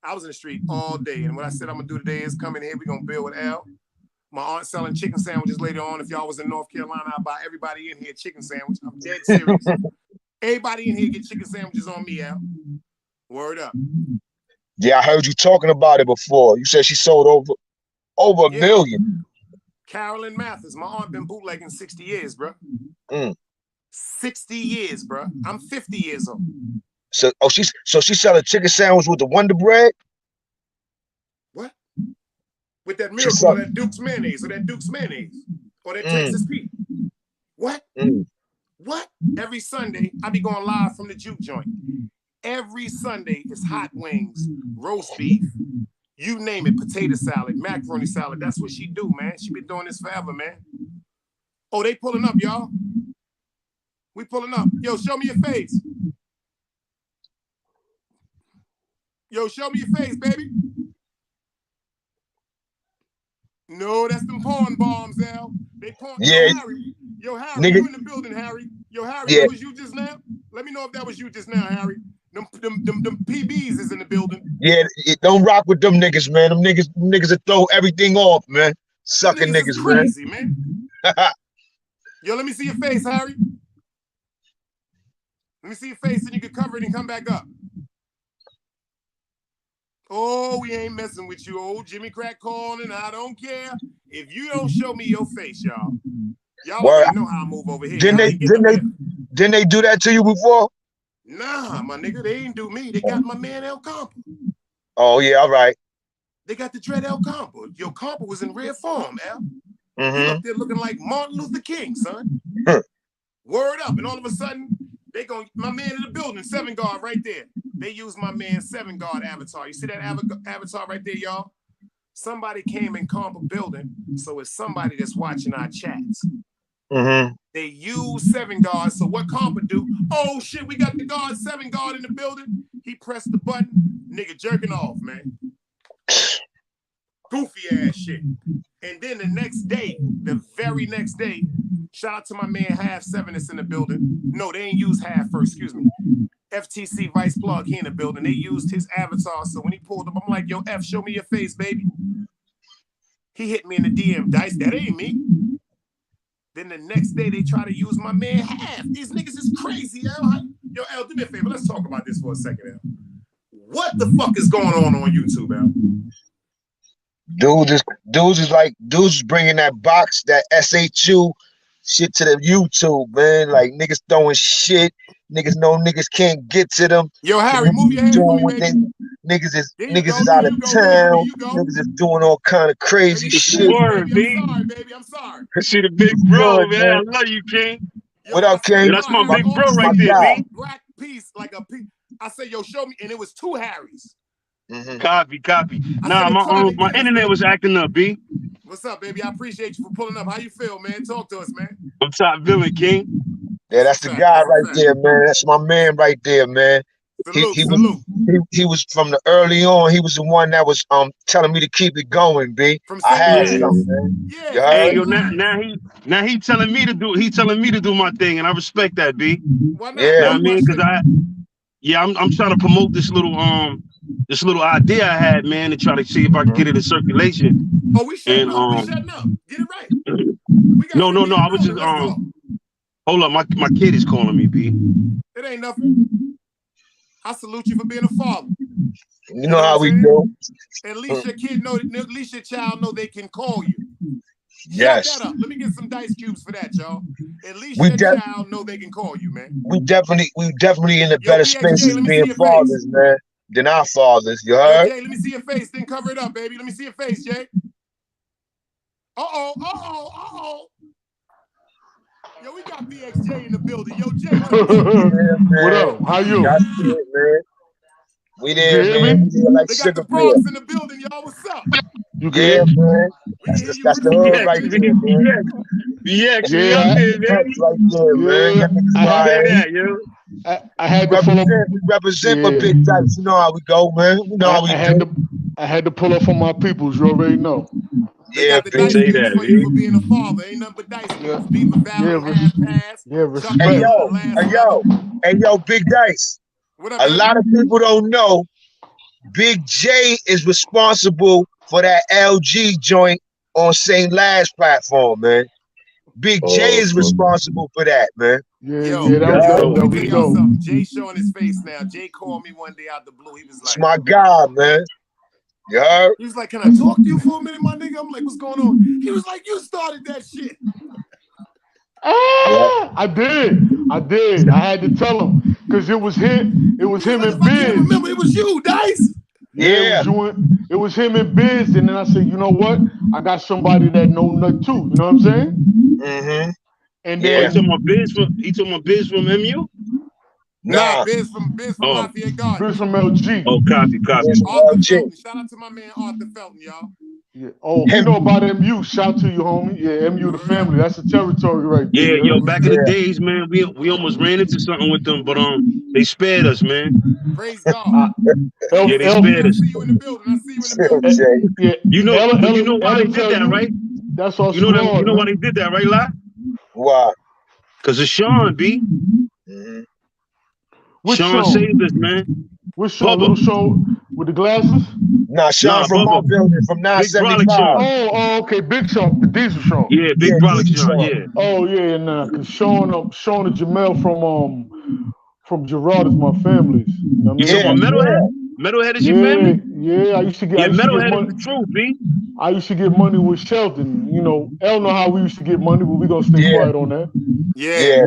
I was in the street all day. And what I said I'm gonna do today is come in here. We're gonna build with L. My aunt selling chicken sandwiches later on. If y'all was in North Carolina, I'll buy everybody in here chicken sandwich. I'm dead serious. Everybody in here get chicken sandwiches on me, Al. Word up. Yeah, I heard you talking about it before. You said she sold over a million. Carolyn Mathis, my aunt been bootlegging 60 years, bro. 60 years, bro. I'm 50 years old. So she's selling chicken sandwich with the Wonder Bread? What? With that miracle or that Duke's mayonnaise or that Duke's mayonnaise or that Texas Pete. What? What? Every Sunday, I be going live from the juke joint. Every Sunday is hot wings, roast beef, you name it, potato salad, macaroni salad. That's what she do, man. She been doing this forever, man. Oh, they pulling up, y'all. We pulling up. Yo, show me your face. Yo, show me your face, baby. No, that's them porn bombs, Al. They porn. Yeah. Yo, Harry, you in the building, Harry. Yo, Harry, that was you just now? Let me know if that was you just now, Harry. Them PBs is in the building. Yeah, don't rock with them niggas, man. Them niggas that throw everything off, man. Sucking niggas, is crazy, man. Yo, let me see your face, Harry. Let me see your face, and you can cover it and come back up. Oh, we ain't messing with you, old Jimmy Crack calling. I don't care if you don't show me your face, y'all. Y'all already know how I move over here. Didn't they do that to you before? Nah, my nigga, they ain't do me. They got my man El Compa. Oh yeah, all right. They got the dread El Compa. Yo, Compa was in rare form, Al. He up there looking like Martin Luther King, son. Word up, and all of a sudden, they go, my man in the building, 7 guard right there. They use my man 7 guard avatar. You see that avatar right there, y'all? Somebody came in Compa building, so it's somebody that's watching our chats. They use 7 guard. So what Compa do? Oh shit, we got the guard 7 guard in the building. He pressed the button, nigga jerking off, man. Goofy ass shit. And then the next day, the very next day, shout out to my man Half 7 that's in the building. No, they ain't use Half first, excuse me. FTC Vice Plug, he in the building. They used his avatar. So when he pulled up, I'm like, yo, F, show me your face, baby. He hit me in the DM, Dice, that ain't me. Then the next day, they try to use my man Half. These niggas is crazy, L. Yo, L, do me a favor. Let's talk about this for a second, L. What the fuck is going on YouTube, L? Dudes is bringing that box, that SHU shit to the YouTube, man. Like niggas throwing shit. Niggas know niggas can't get to them. Yo, Harry, move your hand for me, baby. Niggas is out of town. Niggas is doing all kind of crazy shit. Word, baby. I'm sorry, baby. I'm sorry. I see the big bro, man. I love you, King. Yo, what up, King? Yo, that's my big bro right there, B. Black piece, like a piece. I said, yo, show me, and it was 2 Harrys. Copy. Nah, my internet was acting up, B. What's up, baby? I appreciate you for pulling up. How you feel, man? Talk to us, man. I'm top villain, King. Yeah, that's the guy right there, man. That's my man right there, man. Salute. He was from the early on. He was the one that was telling me to keep it going, B. I had something, man. Yeah. Hey, yo, now he telling me to do my thing, and I respect that, B. Why not? Yeah, you know what I mean, because I'm trying to promote this little idea I had, man, to try to see if I can get it in circulation. Oh, we shutting up. Get it right. No. I was just hold up, my kid is calling me, B. It ain't nothing. I salute you for being a father. You know how we do. At least your kid know. At least your child know they can call you. Yes. Shut that up. Let me get some dice cubes for that, y'all. At least your child know they can call you, man. We definitely in a better space as being fathers, man, than our fathers. You heard? Yo, Jay, let me see your face. Then cover it up, baby. Let me see your face, Jay. Uh-oh. Yo, we got B.I.G in the building. Yo, Jay, what up, man? Yeah, man. What up? How you? That's it, man. We there, hear man. me? We there like They got the sugar beer. Bronx in the building, y'all. What's up? You can Yeah, hear? man. We can hear you That's the real hood good, right man. there, man. BX, we Yeah, up there, man. That's right there, man. Yeah, Them niggas I had Say fire. that, yo. I had to pull up. We represent for Yeah, Big Dice. You know how we go, man. You know how we do. I had to pull up for my peoples. You already know. They Yeah, got the dice baby. Say games that, for you B. for being a father. Ain't nothing but dice Yeah, games. Beaver Valley, Half Pass, yeah, Chuck Hey respect. Miller, yo, Last hey Brother. yo, hey yo, Big Dice. What up, A man? lot of people don't know Big J is responsible for that LG joint on St. Last platform, man. Big J is responsible for that, man. Yo, Yeah, that yo, was let me tell y'all dope. something. Jay showing his face now. Jay called me one day out the blue. He was It's like, my guy, man. You heard? he was like, can I talk to you for a minute, my nigga? I'm like, what's going on? He was like, you started that shit. I did. I had to tell him because it was him. It was He was him like, and if I can't Biz. remember, it was you, Dice. Yeah, it was him and Biz, and then I said, you know what? I got somebody that know nut too. You know what I'm saying? Mm-hmm. And Oh, Yeah. he took my biz from MU? Nah, Nah. Biz from Oh, Lafayette Gardens. Biz from LG. oh, copy. It's Arthur LG. Felton. Shout out to my man Arthur Felton, y'all. Yeah. Oh, you Him. know about MU? Shout to you, homie. Yeah, MU the Word up. family. That's the territory right there. Yeah, You yo, heard? back in the Yeah. days, man, we almost ran into something with them, but they spared us, man. Praise God. Yeah, they Yo, spared I us. see you in the building. I see you in the building. Jay. Yeah, You know, but you know why they did that, right? That's our You know them. You squad, know why man. they did that, right, Lai? Why? Cause of Sean, B. Mm-hmm. Which Sean Sean? saved us, man. Which Sean? Bubba. Little Sean with the glasses? Nah, Sean Nah, from my Bubba. building from Big brolic 975. Sean. Okay, Big Sean, the Diesel Sean. Yeah, Yeah, big brolic Diesel Sean. Sean. Yeah. Oh yeah, nah, cause Sean and Jamel from Gerard is my families. You know what You I talking mean? about Yeah, Metalhead? yeah. Metalhead is your family? Yeah. I used to Yeah, get Metalhead is money. the truth, B. I used to get money with Shelton. You know, L know how we used to get money, but we gonna stay Yeah. quiet on that. Yeah. Yeah.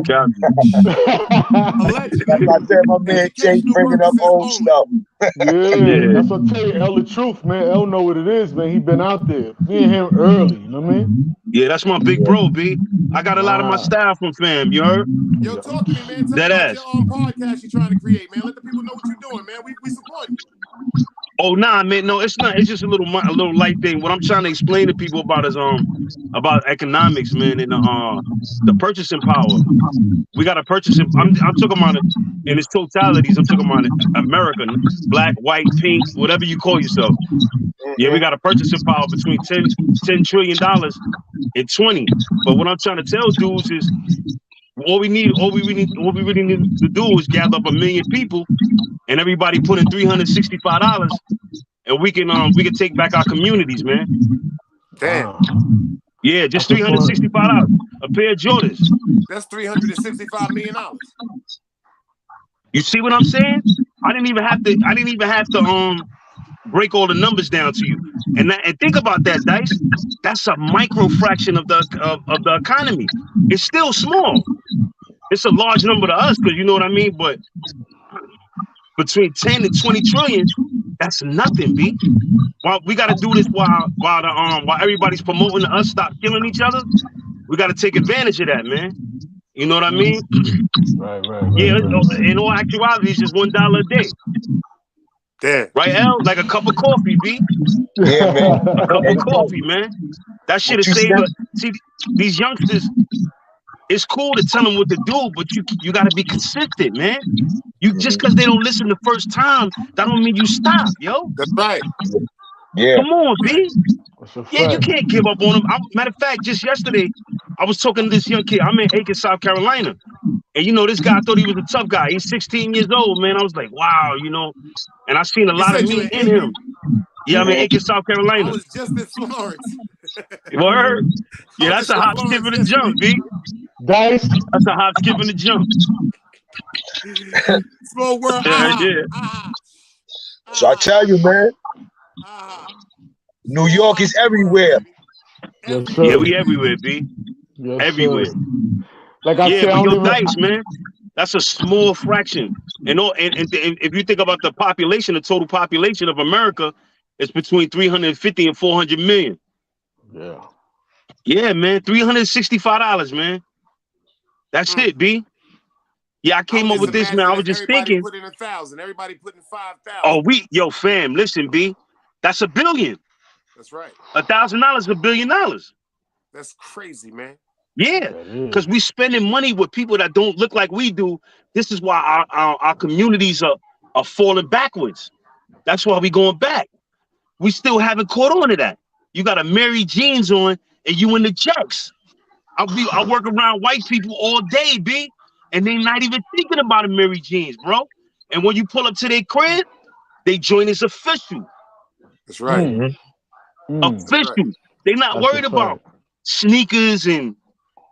Allegedly. Like I said, my man Jay Educational bringing up purposes old only. stuff. Yeah, Yeah. that's what I tell you. L the truth, man. L know what it is, man. He been out there. Me and him early. You know what I mean? Yeah, that's my big bro, B. I got a lot of my Nah. style from fam, you heard? Yo, talk to me, man. Tell me That about your ass. podcast you're trying to create, man. Let the people know what you're doing, man. We support you. Oh nah, man. No, it's not. It's just a little light thing. What I'm trying to explain to people about is about economics, man, and the purchasing power. We got to purchase it. I'm talking about it in its totalities. I'm talking about it, America, black, white, pink, whatever you call yourself. Yeah, we got a purchasing power between $10 trillion and 20. But what I'm trying to tell dudes is all we really need to do is gather up 1 million people and everybody put in $365 and we can take back our communities, man. Damn. Wow. Yeah, just That's what's $365. A pair of Jordans. That's $365 million. You see what I'm saying? I didn't even have to break all the numbers down to you. And think about that, Dice. That's a micro fraction of the economy. It's still small. It's a large number to us, because you know what I mean. But between 10 and 20 trillion, that's nothing, B. While we got to do this while everybody's promoting us stop killing each other, we got to take advantage of that, man. You know what I mean? right. Yeah. In all actuality, it's just $1 a day. Damn. Right, L? Like a cup of coffee, B. Yeah, man. A cup of Hey, yo, coffee, man. That shit what is you saved. said? See, these youngsters, it's cool to tell them what to do, but you got to be consistent, man. You just because they don't listen the first time, that don't mean you stop, yo. That's right. Yeah. Come on, B. That's a Yeah, you fact. can't give up on them. Matter of fact, just yesterday, I was talking to this young kid. I'm in Aiken, South Carolina. And you know, this guy, I thought he was a tough guy. He's 16 years old, man. I was like, wow, you know. And I seen a You lot of said you me in in Aiken? him. Yeah, I'm in Aiken, South I Carolina. was just in Florence. Word? Yeah, I was that's just a in hop, skip, Florence and a yesterday. jump, B. Dice. That's a hop, skip, and a jump. Small world. Yeah. So I tell you, man, New York is everywhere. Yes, Everywhere. Yeah, sir. we everywhere, B. Yes, Everywhere. sir. Like I Yeah, said, I but don't yo, even. Dice, man, that's a small fraction. And if you think about the population, the total population of America is between 350 and 400 million. Yeah. Yeah, man, $365, man. That's it, B. Yeah, I came up with this, man. I was just everybody thinking. Put in 1,000. Everybody put in 5,000. Oh, yo, fam, listen, B. That's $1 billion. That's right. $1,000 $1 billion. That's crazy, man. Yeah, because we spending money with people that don't look like we do. This is why our communities are falling backwards. That's why we going back. We still haven't caught on to that. You got a Mary jeans on and you in the checks. I work around white people all day, B, and they not even thinking about a Mary jeans, bro. And when you pull up to their crib, they join as official. That's right. Official. That's right. They not worried about sneakers and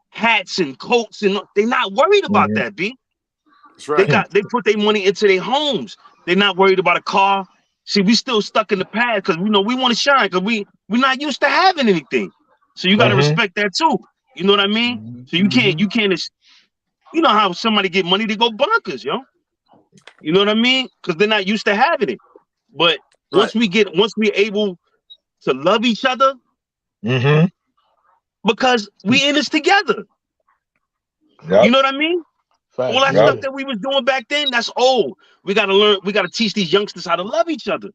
hats and coats, and they not worried about that, B. That's right. They put their money into their homes. They're not worried about a car. See, we still stuck in the past because we want to shine because we're not used to having anything. So you got to respect that too. You know what I mean? So you can't, you know how somebody get money, they go bonkers, yo. You know what I mean? Because they're not used to having it. But once we're able to love each other, because we in this together. You know what I mean? All that stuff that we was doing back then, that's old. We gotta learn. We gotta teach these youngsters how to love each other.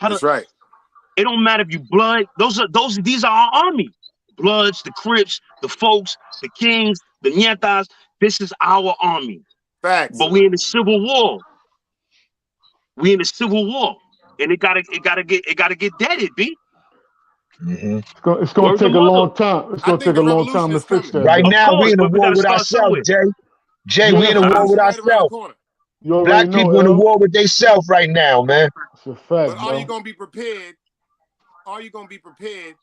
That's right. It don't matter if you blood. These are our army. Bloods, the Crips, the Folks, the Kings, the Nietas. This is our army. Facts. But we in the Civil War. We in the Civil War, and it gotta get deaded, B. It's gonna take a long time. It's gonna take a long time to fix that. Right now, we in a but we war gotta with start ourselves, somewhere. Jay, we in a war with ourselves. Black people in a war with themselves right now, man. It's a fact, but are you gonna be prepared? Are you gonna be prepared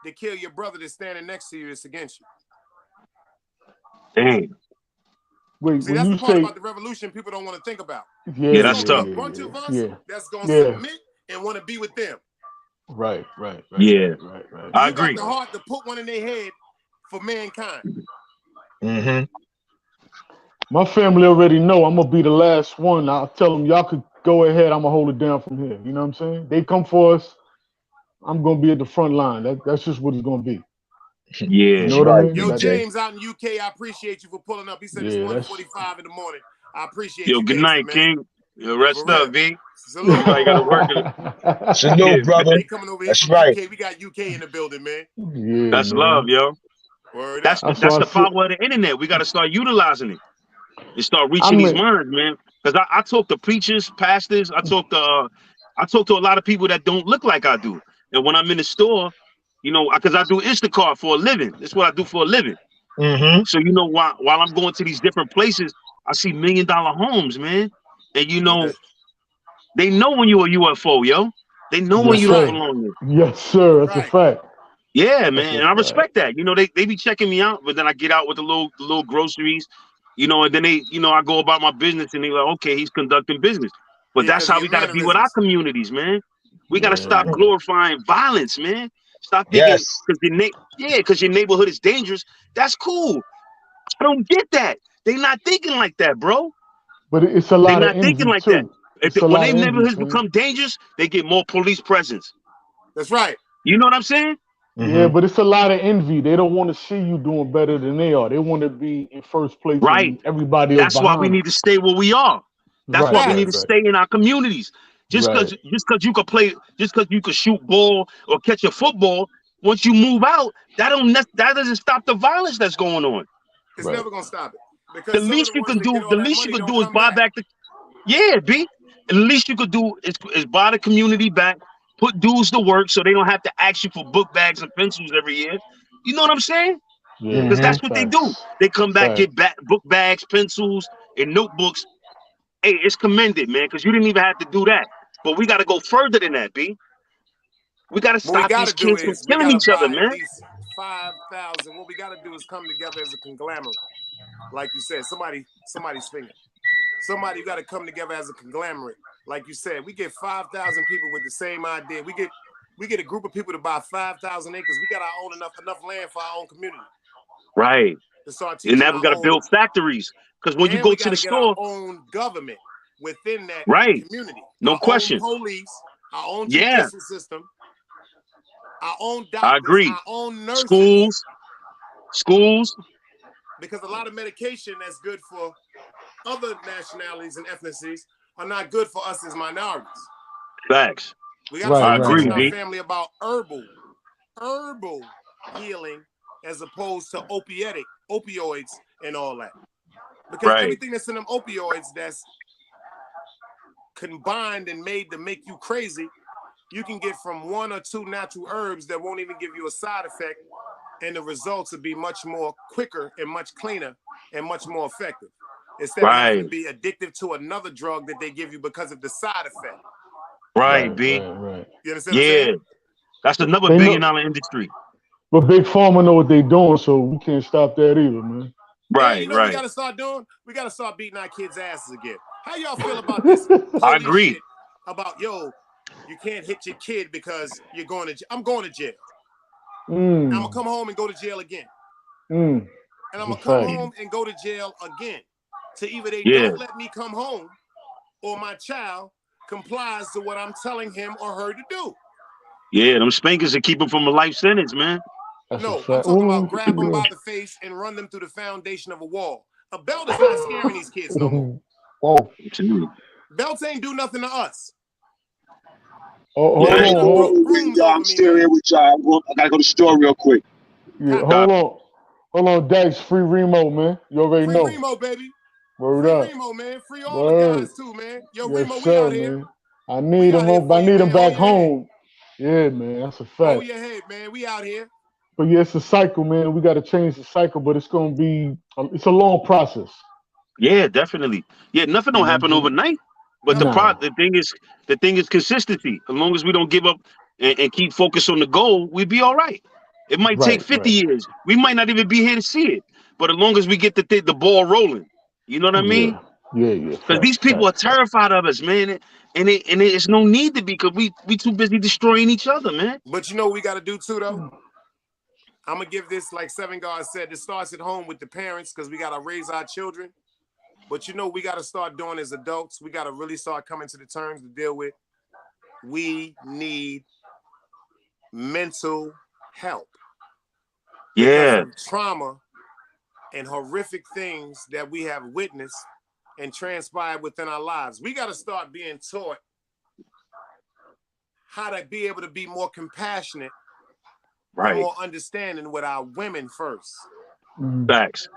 to kill your brother that's standing next to you that's against you? Dang. Wait, see, that's the part about the revolution people don't want to think about. Yeah, that's tough. A bunch of us that's gonna submit and want to be with them. Right. Yeah. I agree. You got the heart to put one in their head for mankind. My family already know I'm gonna be the last one. I'll tell them y'all could go ahead. I'm gonna hold it down from here. You know what I'm saying? They come for us. I'm gonna be at the front line. That's just what it's gonna be. Yeah. You know what I mean? Yo, James out in UK, I appreciate you for pulling up. He said it's 1:45 in the morning. I appreciate you. Yo, good night, King. Yo, rest up, B. Salute. I gotta work it. Salute, brother. They coming over here from UK. We got UK in the building, man. Yeah, that's love, yo. Word that's the power of the internet. We got to start utilizing it and start reaching these minds, man. Because I talk to preachers, pastors. I talk to a lot of people that don't look like I do. And when I'm in the store, you know, because I do Instacart for a living. That's what I do for a living. So you know, while I'm going to these different places, I see $1 million homes, man. And you know, they know when you're a UFO, yo. They know when you don't belong there. Yes, sir. That's a fact. Yeah, man, and I respect that. You know, they be checking me out, but then I get out with the little groceries, you know, and then I go about my business, and they like, okay, he's conducting business. But that's how we got to be with our communities, man. We got to stop glorifying violence, man. Stop thinking because your neighborhood is dangerous. That's cool. I don't get that. They not thinking like that, bro. But it's a lot They're of not thinking like too. that. When their neighborhoods become dangerous, they get more police presence. That's right. You know what I'm saying? Yeah, but it's a lot of envy. They don't want to see you doing better than they are. They want to be in first place. Right. Everybody else. That's why we need to stay where we are. That's why we need to stay in our communities. Just because you could play, just because you could shoot ball or catch a football, once you move out, that doesn't stop the violence that's going on. It's never gonna stop it. Because the least you can do is buy back the. Yeah, B. The least you could do is buy the community back. Put dudes to work so they don't have to ask you for book bags and pencils every year. You know what I'm saying? Because that's what they do. They come back, get book bags, pencils, and notebooks. Hey, it's commended, man, because you didn't even have to do that. But we got to go further than that, B. We got to stop these kids from killing each other, man. 5,000. What we got to do is come together as a conglomerate. Like you said, somebody's finger. Somebody got to come together as a conglomerate. Like you said, we get 5,000 people with the same idea. We get a group of people to buy 5,000 acres. We got our own enough land for our own community. Right. And now we got to build factories. Because when you go to the store, our own government within that community. No our question. Own police, our own judicial system, our own doctors, I agree. our own nurses. Schools. because a lot of medication that's good for other nationalities and ethnicities are not good for us as minorities. Facts. We got to I start agree, teaching our B. family about herbal healing as opposed to opioids and all that. Because Right. everything that's in them opioids that's combined and made to make you crazy, you can get from 1 or 2 natural herbs that won't even give you a side effect, and the results will be much more quicker and much cleaner and much more effective, instead of having to be addictive to another drug that they give you because of the side effect. Right, B. Right. You understand what I'm saying? That's another They know- billion-dollar industry. But Big Pharma know what they doing, so we can't stop that either, man. And you know what we Right. got to start doing? We got to start beating our kids' asses again. How y'all feel about this I police agree. shit about, yo, you can't hit your kid because you're going to jail. I'm going to jail. I'm going to come home and go to jail again. And I'm going to come home and go to jail again. So either they don't let me come home, or my child complies to what I'm telling him or her to do. Yeah, them spankers will keep them from a life sentence, man. No, I'm talking about grab them by the face and run them through the foundation of a wall. A belt is not scaring these kids no more. Whoa. Belts ain't do nothing to us. Hold on. I'm still here with y'all. I gotta go to the store real quick. Yeah, hold on, Dex. Free Remo, man. You already know. Free Remo, baby. Word Free up. Remo, man. Free all the guys too, man. Yo, yes, Remo, sir, we out here. Man. I need them back home. Yeah, man, that's a fact. Oh, your head, man. We out here. But yeah, it's a cycle, man. We got to change the cycle, but it's gonna be it's a long process. Yeah, definitely. Yeah, nothing don't happen overnight. But the thing is consistency. As long as we don't give up and keep focused on the goal, we'd be all right. It might take 50 years. We might not even be here to see it. But as long as we get the ball rolling, you know what I mean? Yeah. Because these people are terrified of us, man. And it's no need to be, because we too busy destroying each other, man. But you know what we got to do too, though? I'm going to give this, like Seven Guards said, it starts at home with the parents, because we got to raise our children. But you know, we got to start doing as adults. We got to really start coming to the terms to deal with. We need mental help. Because of trauma and horrific things that we have witnessed and transpired within our lives. We got to start being taught how to be able to be more compassionate and more understanding with our women first. Facts.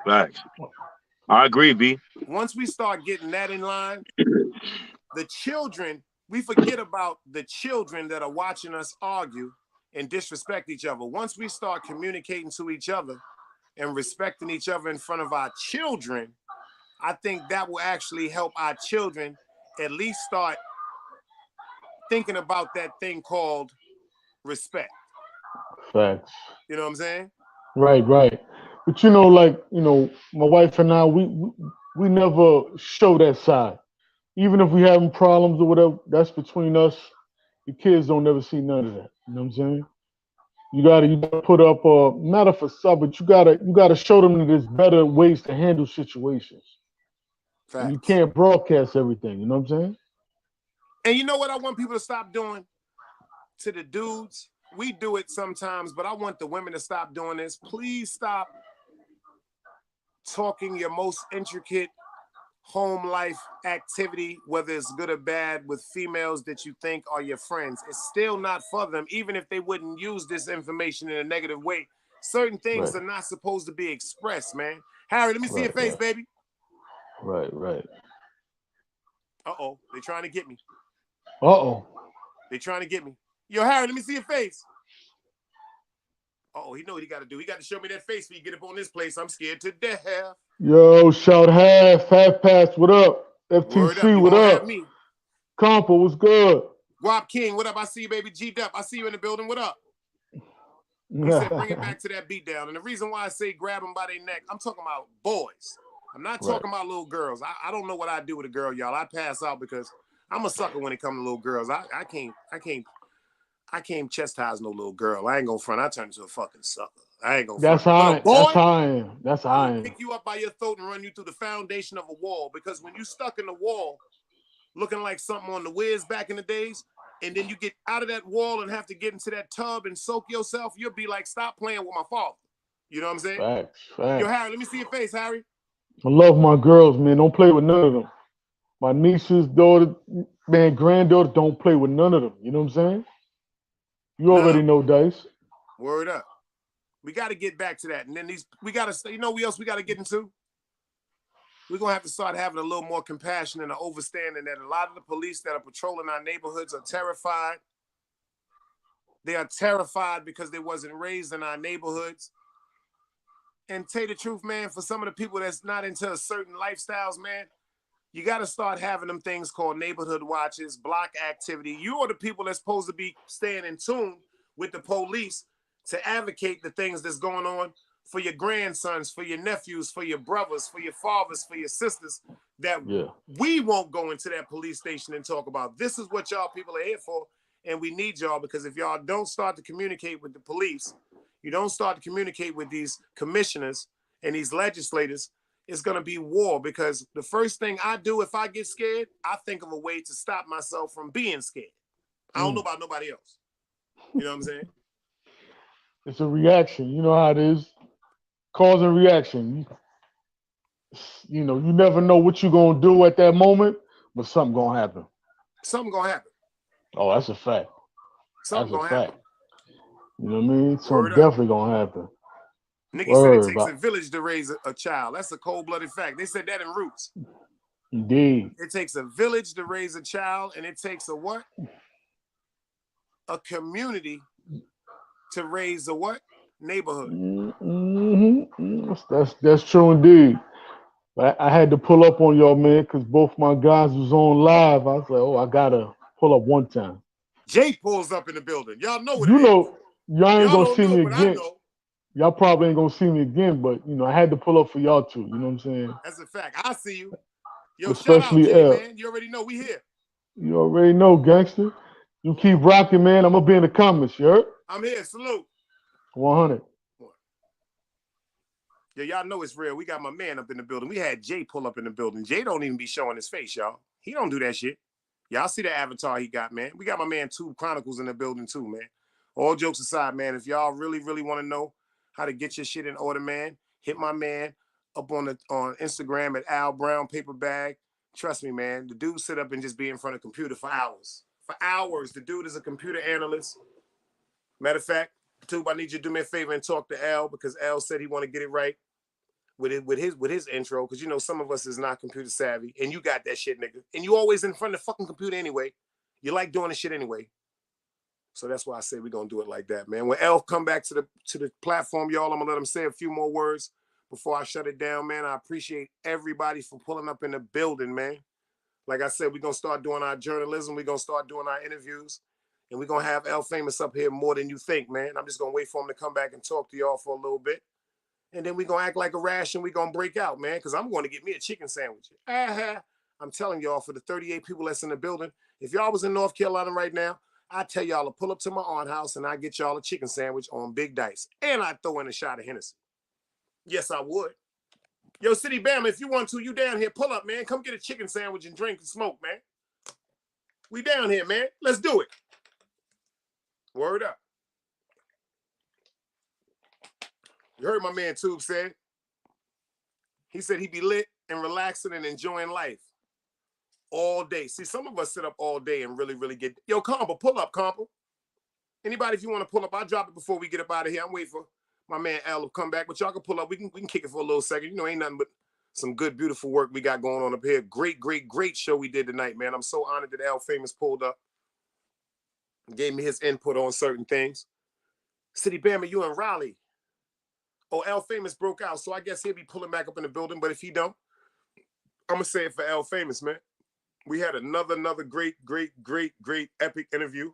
I agree, B. Once we start getting that in line, the children, we forget about the children that are watching us argue and disrespect each other. Once we start communicating to each other and respecting each other in front of our children, I think that will actually help our children at least start thinking about that thing called respect. Facts. You know what I'm saying? Right. But my wife and I, we never show that side. Even if we having problems or whatever, that's between us. The kids don't never see none of that. You know what I'm saying? You gotta put up not a facade, but you gotta show them that there's better ways to handle situations. And you can't broadcast everything. You know what I'm saying? And you know what I want people to stop doing to the dudes? We do it sometimes, but I want the women to stop doing this. Please stop talking your most intricate home life activity, whether it's good or bad, with females that you think are your friends. It's still not for them, even if they wouldn't use this information in a negative way. Certain things are not supposed to be expressed, man. Harry, let me see your face, baby. Right. Uh-oh, they trying to get me. They trying to get me. Yo, Harry, let me see your face. Uh-oh, he know what he got to do. He got to show me that face when you get up on this place. I'm scared to death. Yo, shout half pass, what up? FTC, what up? Me. Compa, what's good? Guap King, what up? I see you, baby. G-Dup, I see you in the building. What up? He said, bring it back to that beat down. And the reason why I say grab them by their neck, I'm talking about boys. I'm not talking about little girls. I don't know what I do with a girl, y'all. I pass out because I'm a sucker when it comes to little girls. I can't chastise no little girl. I ain't gonna front. I turn into a fucking sucker. I ain't gonna front. That's how I am. That's how I am. Pick you up by your throat and run you through the foundation of a wall. Because when you stuck in the wall, looking like something on the Wiz back in the days, and then you get out of that wall and have to get into that tub and soak yourself, you'll be like, stop playing with my father. You know what I'm saying? Facts. Yo, Harry, let me see your face, Harry. I love my girls, man. Don't play with none of them. My nieces, daughter, man, granddaughter, don't play with none of them. You know what I'm saying? You already know, Dice. Word up. We got to get back to that. And then we got to, you know what else we got to get into? We're going to have to start having a little more compassion and an understanding that a lot of the police that are patrolling our neighborhoods are terrified. They are terrified because they wasn't raised in our neighborhoods. And tell you the truth, man, for some of the people that's not into certain lifestyles, man, you got to start having them things called neighborhood watches, block activity. You are the people that's supposed to be staying in tune with the police to advocate the things that's going on for your grandsons, for your nephews, for your brothers, for your fathers, for your sisters, that we won't go into that police station and talk about. This is what y'all people are here for, and we need y'all, because if y'all don't start to communicate with the police, you don't start to communicate with these commissioners and these legislators, it's going to be war. Because the first thing I do if I get scared, I think of a way to stop myself from being scared. I don't know about nobody else. You know what I'm saying? It's a reaction. You know how it is. Cause and reaction. You know, you never know what you're going to do at that moment, but something going to happen. Something going to happen. Oh, that's a fact. Something going to happen. You know what I mean? Something definitely going to happen. Nikki said it takes a village to raise a child. That's a cold-blooded fact. They said that in Roots. Indeed. It takes a village to raise a child, and it takes a what? A community to raise a what? Neighborhood. Mm-hmm. That's true indeed. I had to pull up on y'all, man, because both my guys was on live. I was like, oh, I gotta pull up one time. Jay pulls up in the building. Y'all know what you it know, is. Y'all ain't gonna see me but again. I know. Y'all probably ain't gonna see me again, but you know, I had to pull up for y'all too. You know what I'm saying? That's a fact. I see you. Yo, especially shout out, Jay, man. You already know we here. You already know, gangster. You keep rocking, man. I'm gonna be in the comments. You heard? I'm here. Salute. 100. Yeah, y'all know it's real. We got my man up in the building. We had Jay pull up in the building. Jay don't even be showing his face, y'all. He don't do that shit. Y'all see the avatar he got, man. We got my man Tube Chronicles in the building too, man. All jokes aside, man, if y'all really, really want to know how to get your shit in order, man, hit my man up on Instagram at Al Brown Paper Bag. Trust me, man. The dude sit up and just be in front of a computer for hours. For hours. The dude is a computer analyst. Matter of fact, Tube, I need you to do me a favor and talk to Al, because Al said he want to get it right with his intro, because you know some of us is not computer savvy, and you got that shit, nigga. And you always in front of the fucking computer anyway. You like doing the shit anyway. So that's why I say we're gonna do it like that, man. When Elf come back to the platform, y'all, I'm gonna let him say a few more words before I shut it down, man. I appreciate everybody for pulling up in the building, man. Like I said, we're gonna start doing our journalism, we're gonna start doing our interviews, and we're gonna have El Famous up here more than you think, man. I'm just gonna wait for him to come back and talk to y'all for a little bit. And then we're gonna act like a rash and we're gonna break out, man, because I'm going to get me a chicken sandwich. I'm telling y'all, for the 38 people that's in the building, if y'all was in North Carolina right now, I tell y'all to pull up to my aunt house and I get y'all a chicken sandwich on Big Dice. And I throw in a shot of Hennessy. Yes, I would. Yo, City Bama, if you want to, you down here, pull up, man. Come get a chicken sandwich and drink and smoke, man. We down here, man. Let's do it. Word up. You heard my man Tube said. He said he'd be lit and relaxing and enjoying life all day. See, some of us sit up all day and really, really get... Yo, Compa, pull up, Compa. Anybody, if you want to pull up, I'll drop it before we get up out of here. I'm waiting for my man Al to come back, but y'all can pull up. We can kick it for a little second. You know, ain't nothing but some good, beautiful work we got going on up here. Great, great, great show we did tonight, man. I'm so honored that Al Famous pulled up. Gave me his input on certain things. City Bama, you in Raleigh. Oh, Al Famous broke out, so I guess he'll be pulling back up in the building, but if he don't, I'm going to say it for Al Famous, man. We had another great, great, great, great epic interview.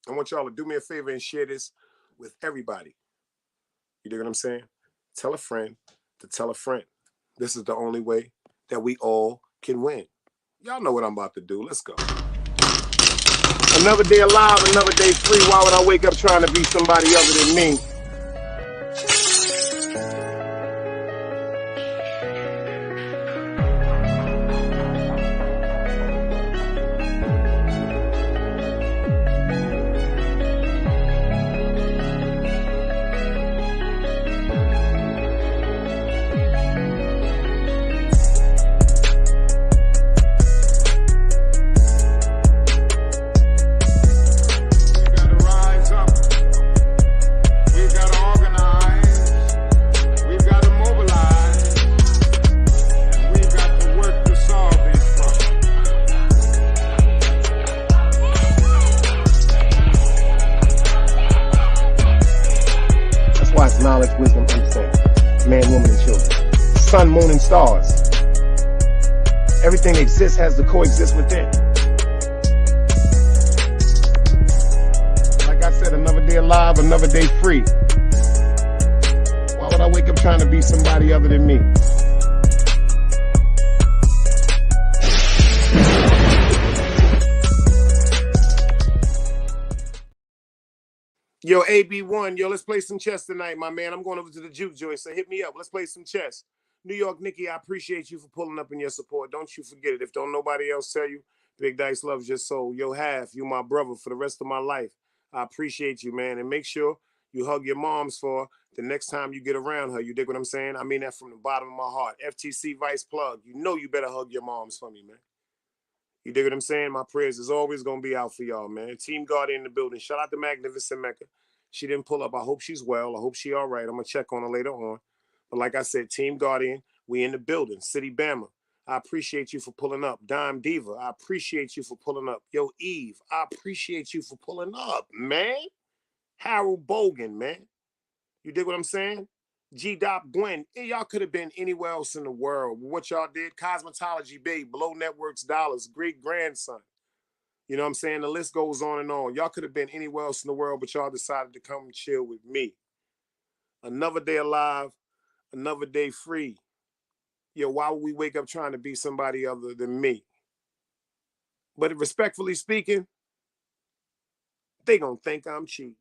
I want y'all to do me a favor and share this with everybody. You dig what I'm saying? Tell a friend to tell a friend. This is the only way that we all can win. Y'all know what I'm about to do. Let's go. Another day alive, another day free. Why would I wake up trying to be somebody other than me? requires knowledge, wisdom, understanding. Man, woman, and children. Sun, moon, and stars. Everything that exists has to coexist within. Like I said, another day alive, another day free. Why would I wake up trying to be somebody other than me? Yo, AB1, yo, let's play some chess tonight, my man. I'm going over to the juke joint, so hit me up. Let's play some chess. New York Nikki, I appreciate you for pulling up and your support. Don't you forget it. If don't nobody else tell you, Big Dice loves your soul. Yo, Half, you my brother for the rest of my life. I appreciate you, man. And make sure you hug your moms for the next time you get around her. You dig what I'm saying? I mean that from the bottom of my heart. FTC Vice Plug, you know you better hug your moms for me, man. You dig what I'm saying? My prayers is always going to be out for y'all, man. Team Guardian in the building. Shout out to Magnificent Mecca. She didn't pull up. I hope she's well. I hope she all right. I'm going to check on her later on. But like I said, Team Guardian, we in the building. City Bama, I appreciate you for pulling up. Dime Diva, I appreciate you for pulling up. Yo, Eve, I appreciate you for pulling up, man. Harold Bogan, man. You dig what I'm saying? G-Dop Gwen, y'all could have been anywhere else in the world. What y'all did, Cosmetology Babe, Below Networks Dollars, great grandson. You know what I'm saying? The list goes on and on. Y'all could have been anywhere else in the world, but y'all decided to come and chill with me. Another day alive, another day free. Yo, why would we wake up trying to be somebody other than me? But respectfully speaking, they gonna think I'm cheating.